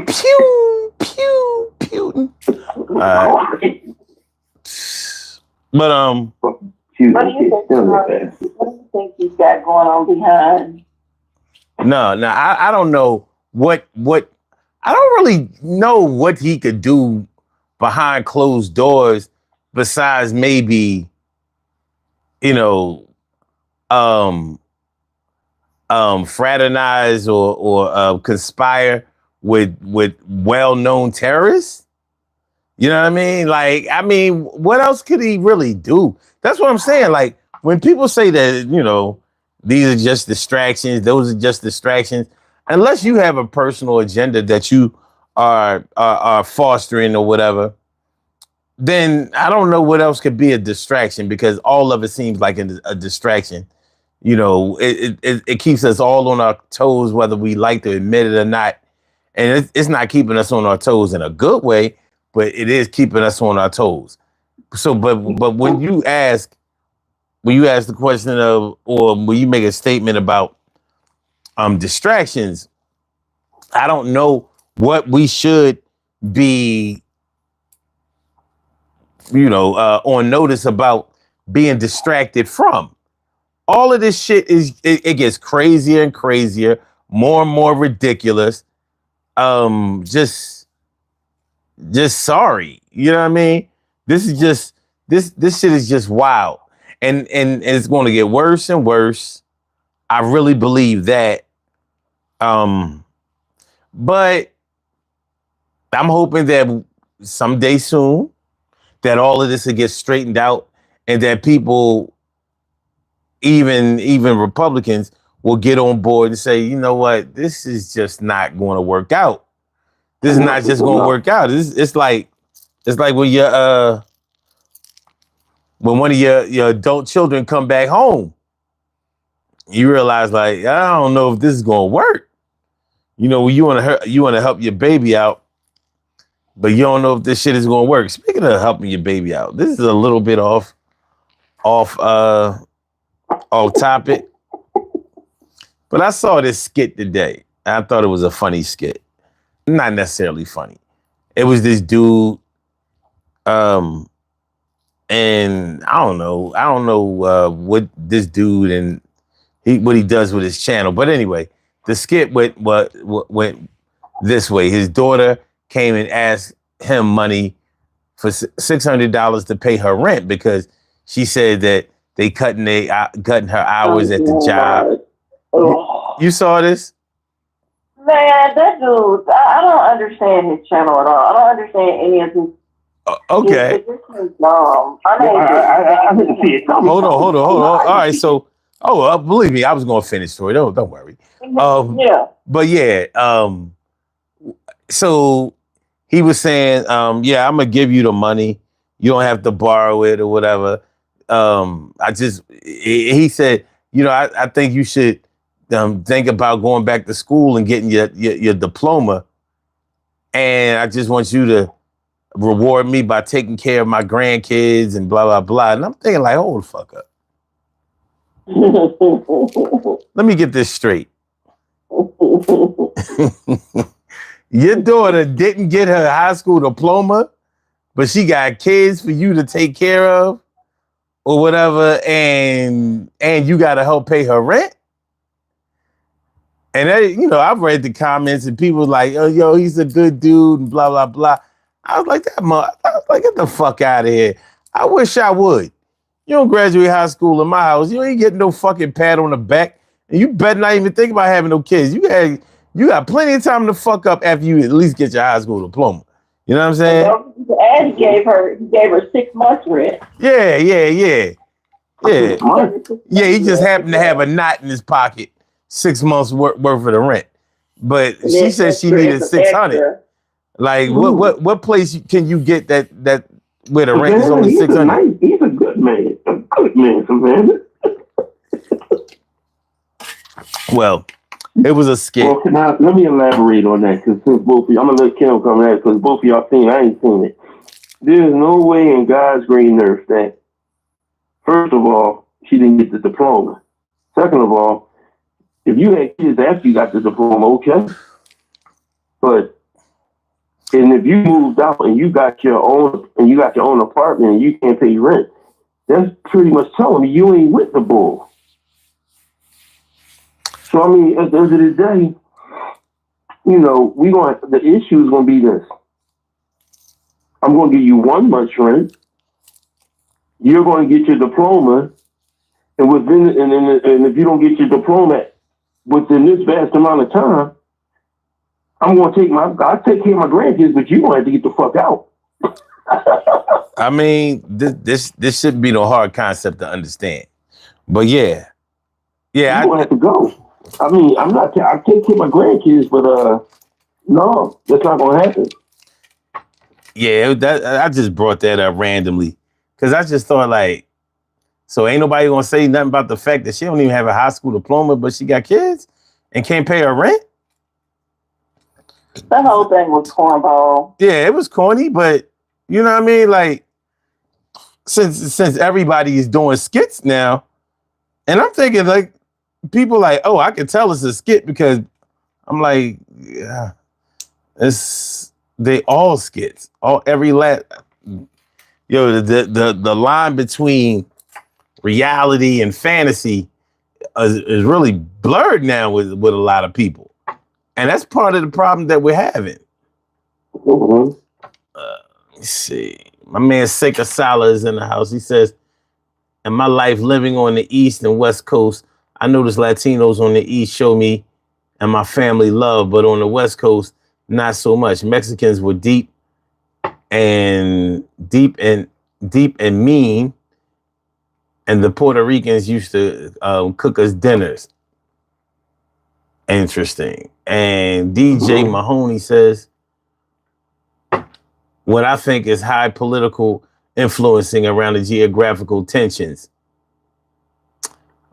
Pew, pew, Putin. But What do you think he's got going on behind? No, I don't know what I don't really know what he could do behind closed doors besides maybe, you know, fraternize or conspire with well-known terrorists. You know what I mean? Like, I mean, what else could he really do? That's what I'm saying. Like, when people say that, you know, these are just distractions, those are just distractions, unless you have a personal agenda that you are fostering or whatever, then I don't know what else could be a distraction, because all of it seems like a distraction. You know, it keeps us all on our toes, whether we like to admit it or not. And it's not keeping us on our toes in a good way, but it is keeping us on our toes. So, but when you ask the question of, or when you make a statement about distractions, I don't know what we should be, you know, on notice about being distracted from. All of this shit it gets crazier and crazier, more and more ridiculous. Just sorry. You know what I mean? This is just this shit is just wild. And it's going to get worse and worse. I really believe that. But I'm hoping that someday soon that all of this will get straightened out, and that people, even Republicans, will get on board and say, you know what, this is just not going to work out. This is not just going to work out. It's like when when one of your adult children come back home, you realize, like, I don't know if this is going to work. You know, you want to help your baby out, but you don't know if this shit is going to work. Speaking of helping your baby out, this is a little bit off topic, but I saw this skit today. I thought it was a funny skit. Not necessarily funny. It was this dude, and I don't know what this dude and what he does with his channel. But anyway, the skit went this way. His daughter came and asked him money for $600 to pay her rent, because she said that they cutting her hours at the job. You saw this? Man, that dude, I don't understand his channel at all. I don't understand any of his. Okay. This is dumb. I didn't see it. Hold on. All right, so, believe me, I was going to finish story. Don't worry. Yeah. But yeah, so he was saying, yeah, I'm gonna give you the money. You don't have to borrow it or whatever. He said, you know, I think you should think about going back to school and getting your diploma. And I just want you to reward me by taking care of my grandkids and blah, blah, blah. And I'm thinking, like, hold the fuck up. Let me get this straight. Your daughter didn't get her high school diploma, but she got kids for you to take care of or whatever, and you got to help pay her rent. And you know, I've read the comments and people like, oh, yo, he's a good dude and blah, blah, blah. I was like, get the fuck out of here. I wish I would. You don't graduate high school in my house. You ain't getting no fucking pat on the back. And you better not even think about having no kids. You got plenty of time to fuck up after you at least get your high school diploma. You know what I'm saying? And he gave her 6 months rent. Yeah. Yeah, he just happened to have a knot in his pocket, 6 months worth of the rent. But she said she needed 600. Like, what place can you get that where the rent is only 600? He's a good man. A good man, Savannah. Well, it was a skit. Well, let me elaborate on that, because since both of you, I'm gonna let Kim come at it, because both of y'all seen it, I ain't seen it. There's no way in God's green earth that, first of all, she didn't get the diploma. Second of all, If you had kids after you got the diploma, okay. But and if you moved out and you got your own apartment and you can't pay rent, that's pretty much telling me you ain't with the bull. So I mean, at the end of the day, the issue is gonna be this. I'm gonna give you 1 month's rent. You're gonna get your diploma, and and if you don't get your diploma within this vast amount of time, I'll take care of my grandkids, but you're gonna have to get the fuck out. I mean, this shouldn't be no hard concept to understand. But yeah. You're gonna have to go. I mean, I take care of my grandkids, but no, that's not gonna happen. Yeah, I just brought that up randomly. Cause I just thought like, so ain't nobody gonna say nothing about the fact that she don't even have a high school diploma, but she got kids and can't pay her rent? That whole thing was cornball. Yeah, it was corny, but you know what I mean? Like, since everybody is doing skits now, and I'm thinking like, people like, oh, I can tell it's a skit because I'm like, yeah, they all skits. Every last, the line between reality and fantasy is really blurred now with a lot of people. And that's part of the problem that we're having. Mm-hmm. Let's see. My man Seika Sala is in the house. He says, in my life living on the East and West Coast, I noticed Latinos on the East show me and my family love, but on the West Coast, not so much. Mexicans were deep and mean, and the Puerto Ricans used to cook us dinners. Interesting. And DJ Mahoney says, what I think is high political influencing around the geographical tensions.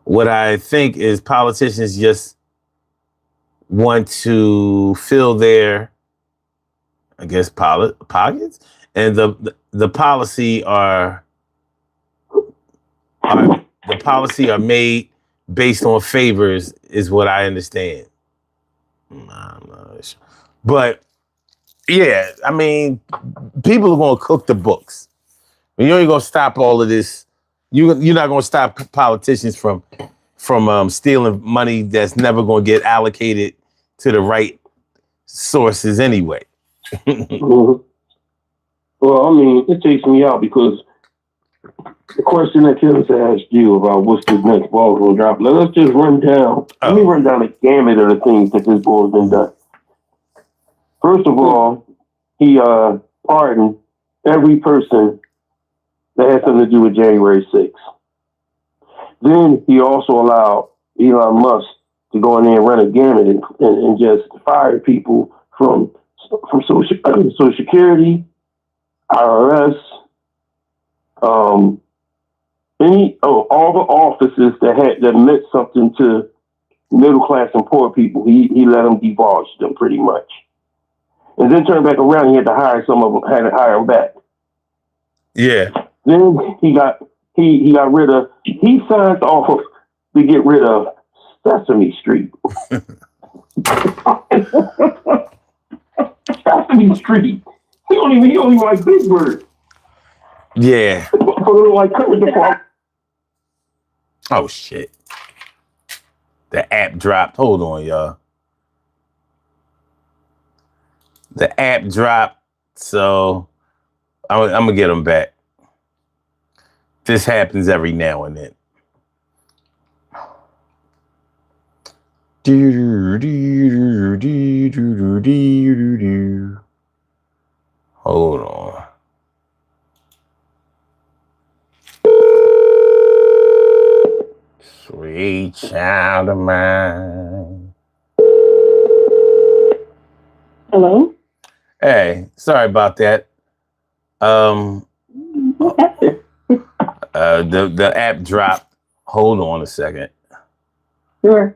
What I think is politicians just want to fill their, I guess, pockets, and the policy are made based on favors, is what I understand. But yeah, I mean, people are gonna cook the books. You ain't gonna stop all of this. You're not gonna stop politicians from stealing money that's never gonna get allocated to the right sources anyway. Mm-hmm. Well, I mean, it takes me out because the question that Kenneth asked you about what's the next ball going to drop, let's just run down. Let me run down the gamut of the things that this ball has been done. First of all, he pardoned every person that had something to do with January 6th. Then he also allowed Elon Musk to go in there and run a gamut and just fire people from Social Security, IRS, all the offices that meant something to middle class and poor people. He let them divulge them pretty much, and then turn back around. He had to hire some of them. Had to hire them back. Yeah. Then he got rid of. He signed off to get rid of Sesame Street. Sesame Street. He don't even like Big Bird. Yeah. Like oh shit. The app dropped. Hold on, y'all. The app dropped, so I'm gonna get them back. This happens every now and then. Hold on. Sweet child of mine. Hello? Hey, sorry about that. The app dropped. Hold on a second. Sure.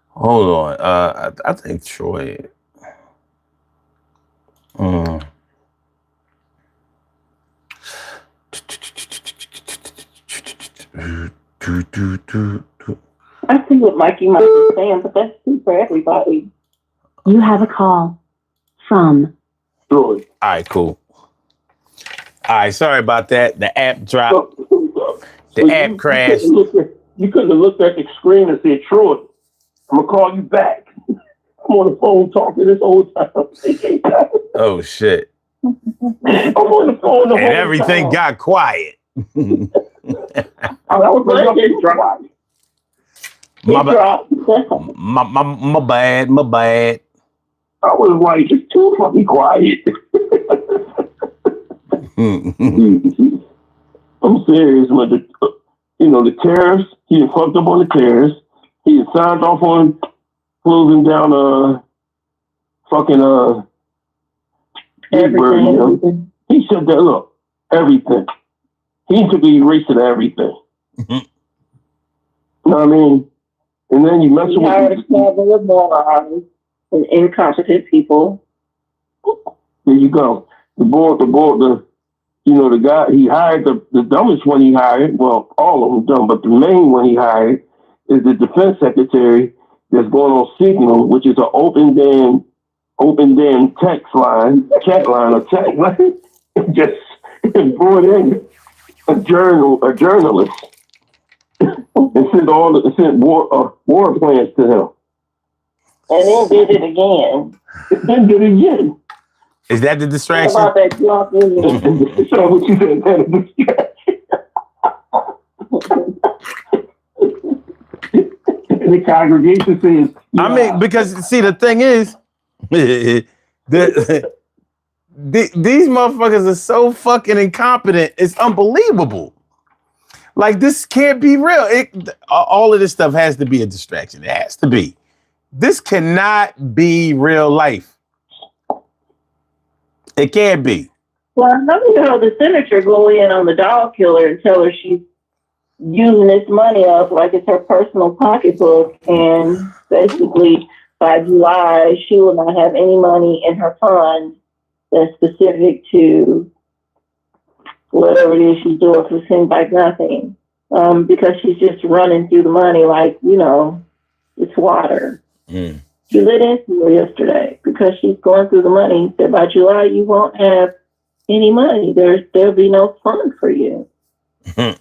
Hold on. I think Troy. I see what Mikey might be saying, but that's true for everybody. You have a call from. Troy. All right, cool. All right, sorry about that. The app dropped. The app crashed. You couldn't have looked at the screen and said, Troy, I'm going to call you back. I'm on the phone talking this whole time. Oh, shit. I'm on the phone the whole And everything time. got quiet. I was like, it dropped. My bad. I was like, it's too fucking quiet. I'm serious, man. The tariffs, he had fucked up on the tariffs. He had signed off on closing down Everything. He said that, look, everything. He took the erase of everything. You know what I mean? And then you mess with morons and incompetent people. There you go. The guy he hired, the dumbest one he hired, well, all of them dumb, but the main one he hired is the defense secretary that's going on Signal, which is an open damn text line, chat line, just brought in a journalist and sent war plans to him. And then did it again. Is that the distraction? How about that Trump and So what you said, that a distraction. The congregation says, I mean, because see, the thing is, these motherfuckers are so fucking incompetent. It's unbelievable. Like, this can't be real. All of this stuff has to be a distraction. It has to be. This cannot be real life. It can't be. Well, the senator go in on the dog killer and tell her she's using this money up like it's her personal pocketbook, and basically by July she will not have any money in her fund that's specific to whatever it is she's doing for Seems Like Nothing, because she's just running through the money like, it's water. She lit into her yesterday because she's going through the money. Said by July you won't have any money. There'll be no fund for you. So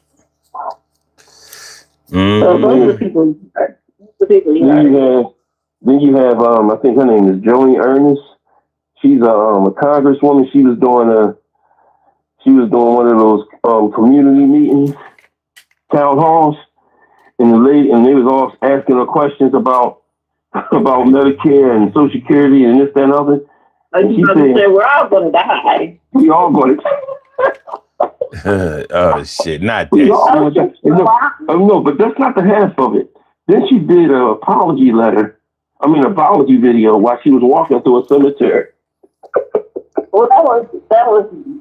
those are the people. Then you have I think her name is Joni Ernest. She's a congresswoman. She was doing one of those community meetings, town halls, and they was all asking her questions about Medicare and Social Security and this, that, and other. And she said, we're all going to die. We all going to oh, shit. Not that. No, but that's not the half of it. Then she did an apology video while she was walking through a cemetery. Well,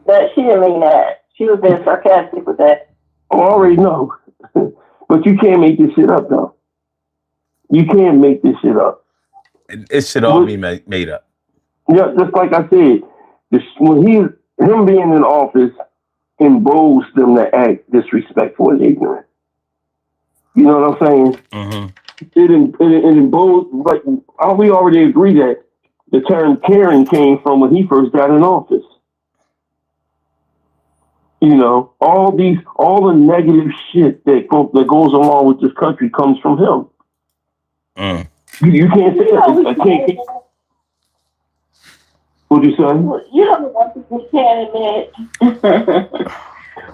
that she didn't mean that. She was being sarcastic with that. Oh, I already know. But you can't make this shit up, though. You can't make this shit up. It should all be made up. Yeah, just like I said, him being in office emboldens them to act disrespectful and ignorant. You know what I'm saying? Mm-hmm. It emboldens, like, we already agree that the term Karen came from when he first got in office. All the negative shit that goes along with this country comes from him. You can't say that. I can't. What'd you say? Well, one thing we can't admit.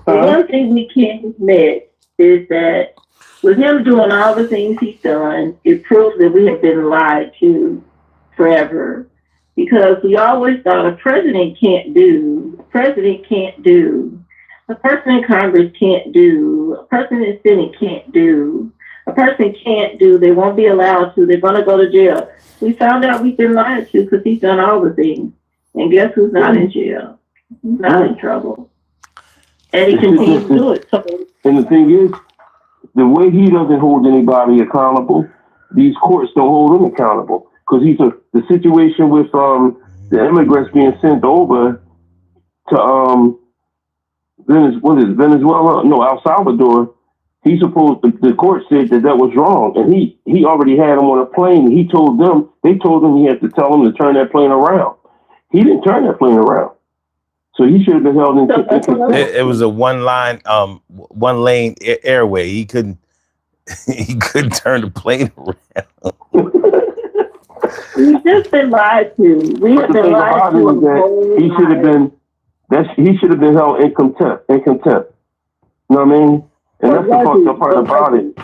One thing we can't admit is that with him doing all the things he's done, it proves that we have been lied to forever. Because we always thought a president can't do, a person in Congress can't do, a person in the Senate can't do. A person can't do, they won't be allowed to, they're going to go to jail. We found out we've been lied to because he's done all the things. And guess who's not in jail? He's not in trouble. And he continues to do it. And the thing is, the way he doesn't hold anybody accountable, these courts don't hold him accountable. Because the situation with the immigrants being sent over to Venezuela? No, El Salvador. He supposed the court said that was wrong, and he already had him on a plane. He told them they told him he had to tell him to turn that plane around. He didn't turn that plane around, so he should have been held in contempt. It was a one lane airway. He couldn't turn the plane around. We've just been lied to. We have been lied to. He should have been held in contempt. In contempt. You know what I mean? And that's the fucked up part about it.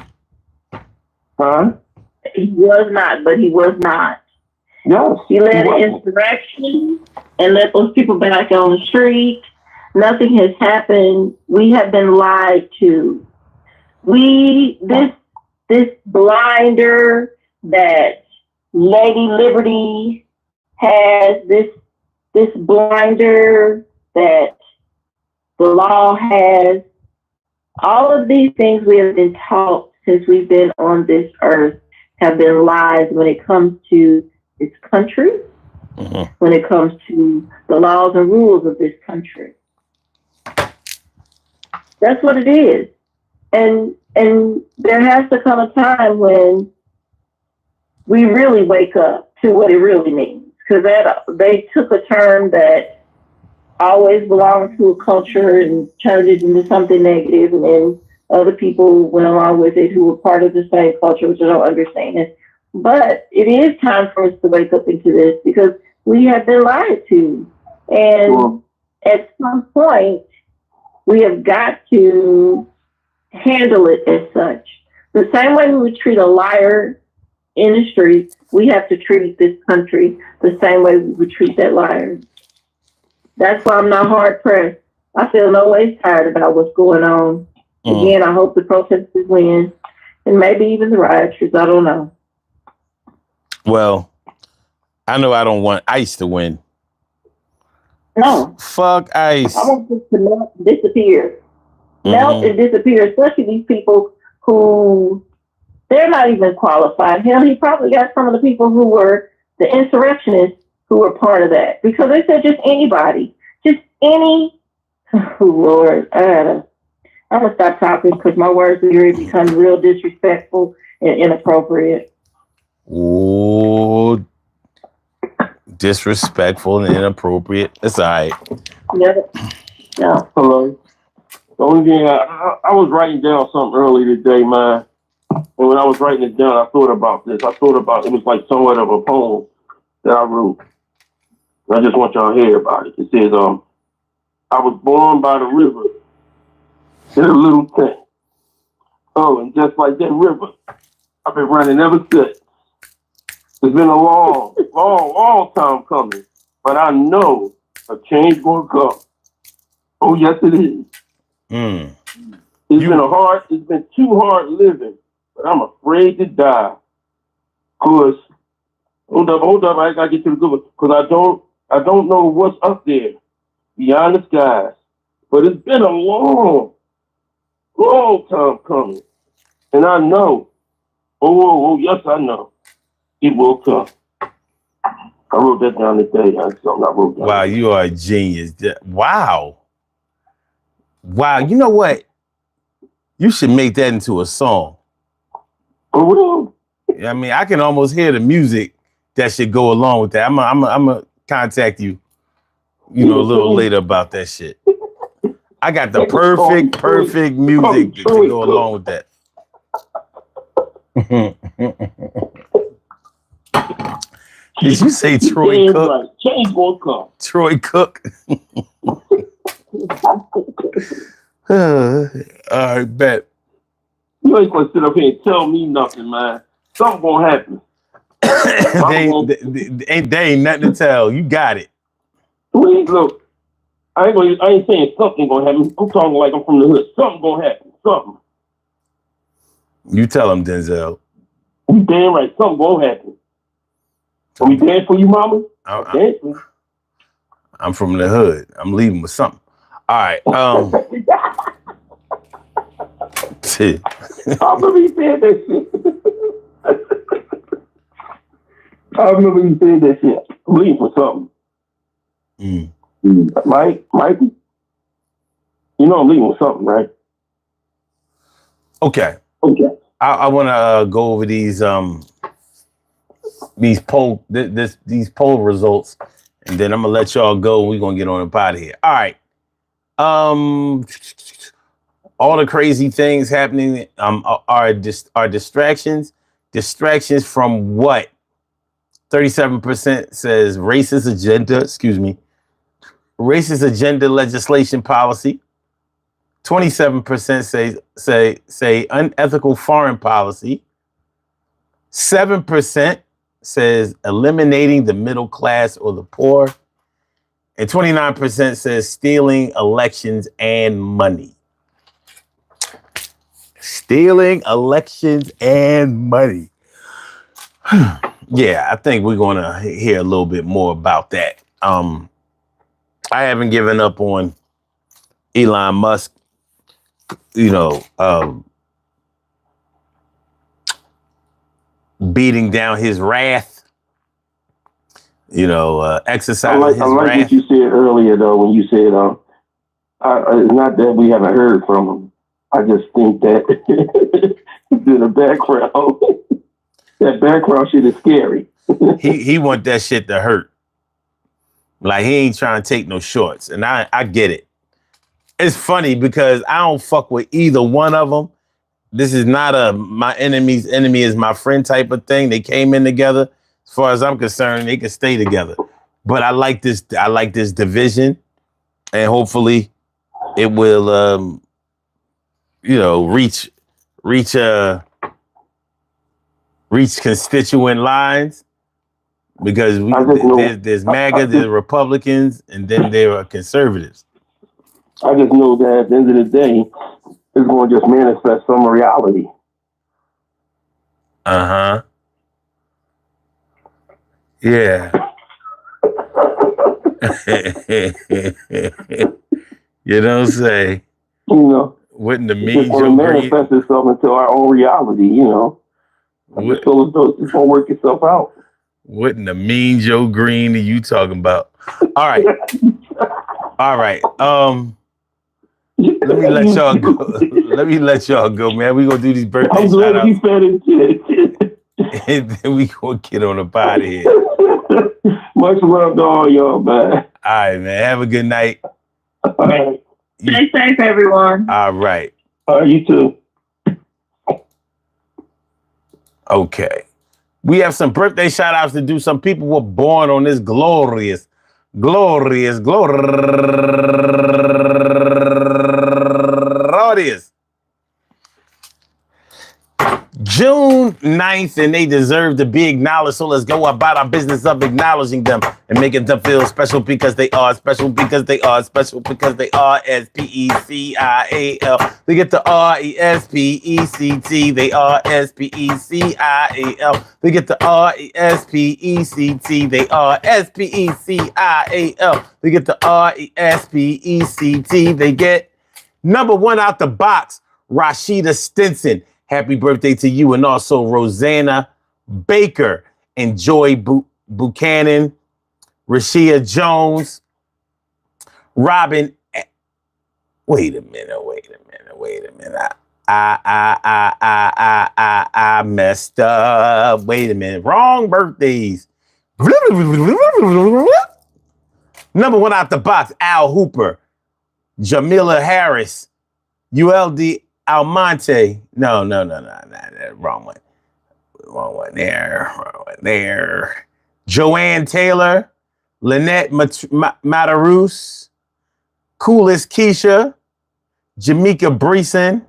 Huh? He was not, but he was not. Yes. He led an insurrection and let those people back on the street. Nothing has happened. We have been lied to. This blinder that Lady Liberty has, this blinder that the law has, all of these things we have been taught since we've been on this earth have been lies when it comes to this country, when it comes to the laws and rules of this country. That's what it is. And there has to come a time when we really wake up to what it really means. Because they took a term that always belonged to a culture and turned it into something negative, and then other people went along with it who were part of the same culture, which I don't understand. But it is time for us to wake up into this because we have been lied to. And at some point, we have got to handle it as such. The same way we would treat a liar in the street, we have to treat this country the same way we would treat that liar. That's why I'm not hard pressed. I feel no way tired about what's going on. Again, I hope the protesters win, and maybe even the rioters. I don't know. Well, I know I don't want ICE to win. No. Fuck ICE. I want this to melt and disappear. Melt and disappear, especially these people who, they're not even qualified. Hell, he probably got some of the people who were the insurrectionists who were part of that. Because they said just anybody. Just any. Oh, Lord. I'm going to stop talking because my words are become real disrespectful and inappropriate. Oh, disrespectful and inappropriate. It's all right. Never. No. Hello. The only thing I was writing down something earlier today, man. And when I was writing it down, I thought about this. I thought about it was like somewhat of a poem that I wrote. I just want y'all to hear about it. It says, I was born by the river in a little tent. Oh, and just like that river, I've been running ever since. It's been a long time coming, but I know a change gonna come. Oh, yes, it is. It's been too hard living, but I'm afraid to die. Cause, hold up, I gotta get to the good one. Cause I don't know what's up there beyond the skies, but it's been a long time coming. And I know, yes, I know, it will come. I wrote that down today. That's something I wrote down. Wow, you are a genius. Wow. You know what? You should make that into a song. Oh, I mean, I can almost hear the music that should go along with that. I'm gonna contact you, a little later about that shit. I got the perfect music to go along with that. Did you say Troy Cook? Change will come. Troy Cook. All right, bet. You ain't gonna sit up here and tell me nothing, man. Something gonna happen. There ain't nothing to tell. You got it. Look, I ain't saying something gonna happen. I'm talking like I'm from the hood. Something gonna happen. Something. You tell him, Denzel. We damn right. Something gonna happen. Are we dance for you, mama? I'm from the hood. I'm leaving with something. All right. I remember you said that shit. I remember you said that shit. I'm leaving for something. Mike, you know I'm leaving with something, right? Okay. Okay. I want to go over these poll results, and then I'm gonna let y'all go. We're gonna get on up out of here. All right. All the crazy things happening are distractions. Distractions from what? 37% says racist agenda. Excuse me. Racist agenda legislation policy. 27% say unethical foreign policy. 7% says eliminating the middle class or the poor. And 29% says stealing elections and money. Stealing elections and money. Yeah, I think we're going to hear a little bit more about that. I haven't given up on Elon Musk, beating down his wrath, exercising his wrath. What you said earlier, though, when you said, it's not that we haven't heard from him. I just think that the background, that background shit is scary. he want that shit to hurt. Like, he ain't trying to take no shorts. And I get it. It's funny because I don't fuck with either one of them. This is not my enemy's enemy is my friend type of thing. They came in together. As far as I'm concerned, they can stay together. But I like this division. And hopefully it will reach constituent lines, because there's MAGA, there's Republicans, and then there are conservatives. I just know that at the end of the day, it's going to just manifest some reality. Uh-huh. Yeah. You don't say. Wouldn't the mean Joe Green manifest itself into our own reality? It's going to work itself out. Wouldn't the mean Joe Green are you talking about? All right. All right. Let me let y'all go. Man. We gonna do these birthday shout outs. And then we gonna get on up out of here. Much love to all y'all, man. All right, man. Have a good night. All right. Stay safe, everyone. All right. You too. Okay. We have some birthday shout outs to do. Some people were born on this glorious June 9th, and they deserve to be acknowledged. So let's go about our business of acknowledging them and making them feel special because they are special, because they are special, because they are SPECIAL. They get the RESPECT. They are SPECIAL. They get the RESPECT. They are SPECIAL. They get the RESPECT. They get number one out the box, Rashida Stinson. Happy birthday to you, and also Rosanna Baker and Joy Buchanan, Rashia Jones, Robin. Wait a minute. I messed up. Wait a minute. Wrong birthdays. Number one out the box, Al Hooper, Jamila Harris, ULD Almonte. No. Wrong one there. Joanne Taylor, Lynette Matarus, Coolest Keisha, Jamaica Breeson,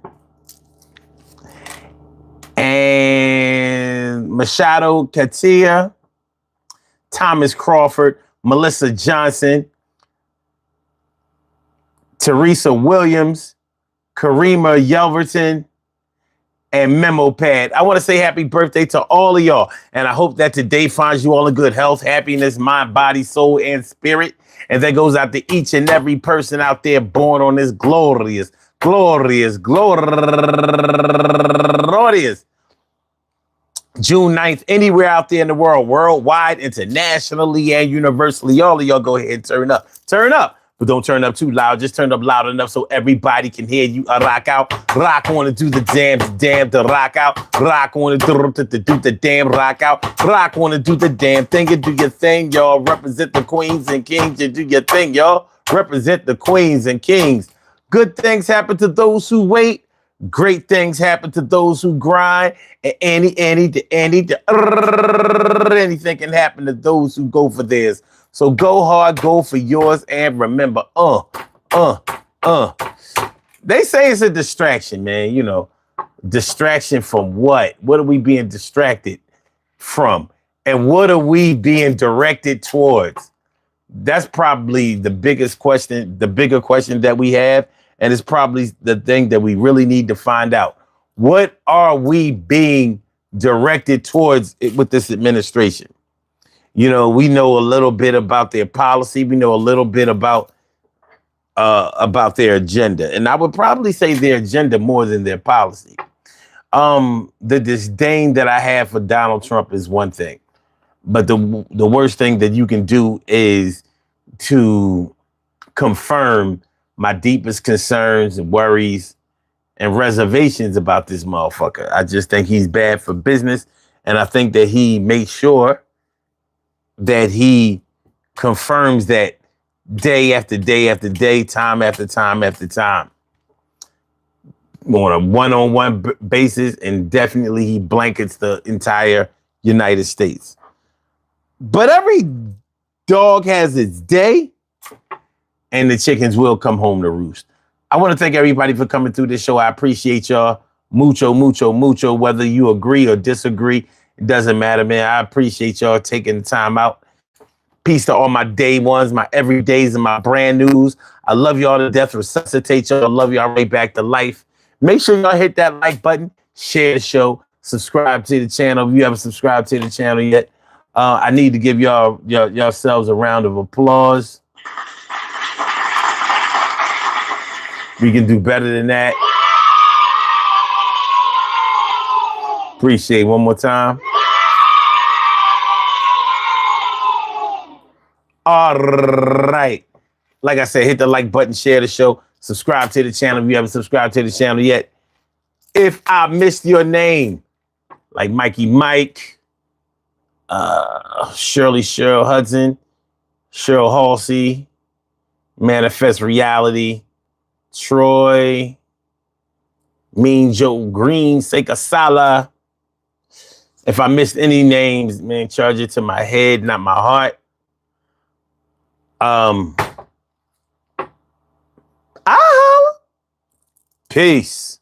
and Machado Katia, Thomas Crawford, Melissa Johnson, Teresa Williams, Karima Yelverton, and Memo Pad. I want to say happy birthday to all of y'all. And I hope that today finds you all in good health, happiness, mind, body, soul, and spirit. And that goes out to each and every person out there born on this glorious June 9th, anywhere out there in the world, worldwide, internationally, and universally. All of y'all go ahead and turn up. Turn up. but don't turn up too loud. Just turn up loud enough so everybody can hear you. Rock out, rock on and do the damn to rock out. Rock on and do the damn rock out. Rock on and do the damn thing and do your thing, y'all. Represent the queens and kings and do your thing, y'all. Represent the queens and kings. Good things happen to those who wait. Great things happen to those who grind. And anything can happen to those who go for theirs. So go hard, go for yours, and remember, They say it's a distraction, man. You know, distraction from what? What are we being distracted from? And what are we being directed towards? That's probably the biggest question, the bigger question that we have. And it's probably the thing that we really need to find out. What are we being directed towards with this administration? You know, we know a little bit about their policy. We know a little bit about their agenda. And I would probably say their agenda more than their policy. The disdain that I have for Donald Trump is one thing. But the worst thing that you can do is to confirm my deepest concerns and worries and reservations about this motherfucker. I just think he's bad for business. And I think that he makes sure that he confirms that day after day after day, time after time after time, on a one-on-one basis, and definitely he blankets the entire United States. But every dog has its day, and the chickens will come home to roost. I want to thank everybody for coming through this show. I appreciate y'all. Mucho, mucho, mucho. Whether you agree or disagree, it doesn't matter, man. I appreciate y'all taking the time out. Peace to all my day ones, my everydays, and my brand news. I love y'all to death. Resuscitate y'all. I love y'all right back to life. Make sure y'all hit that like button, share the show, subscribe to the channel if you haven't subscribed to the channel yet. I need to give yourselves a round of applause. We can do better than that. Appreciate it. One more time. All right. Like I said, hit the like button, share the show, subscribe to the channel if you haven't subscribed to the channel yet. If I missed your name, like Mikey Mike, Shirley Cheryl Hudson, Cheryl Halsey, Manifest Reality, Troy, Mean Joe Green, Seika Sala. If I missed any names, man, charge it to my head, not my heart. Peace.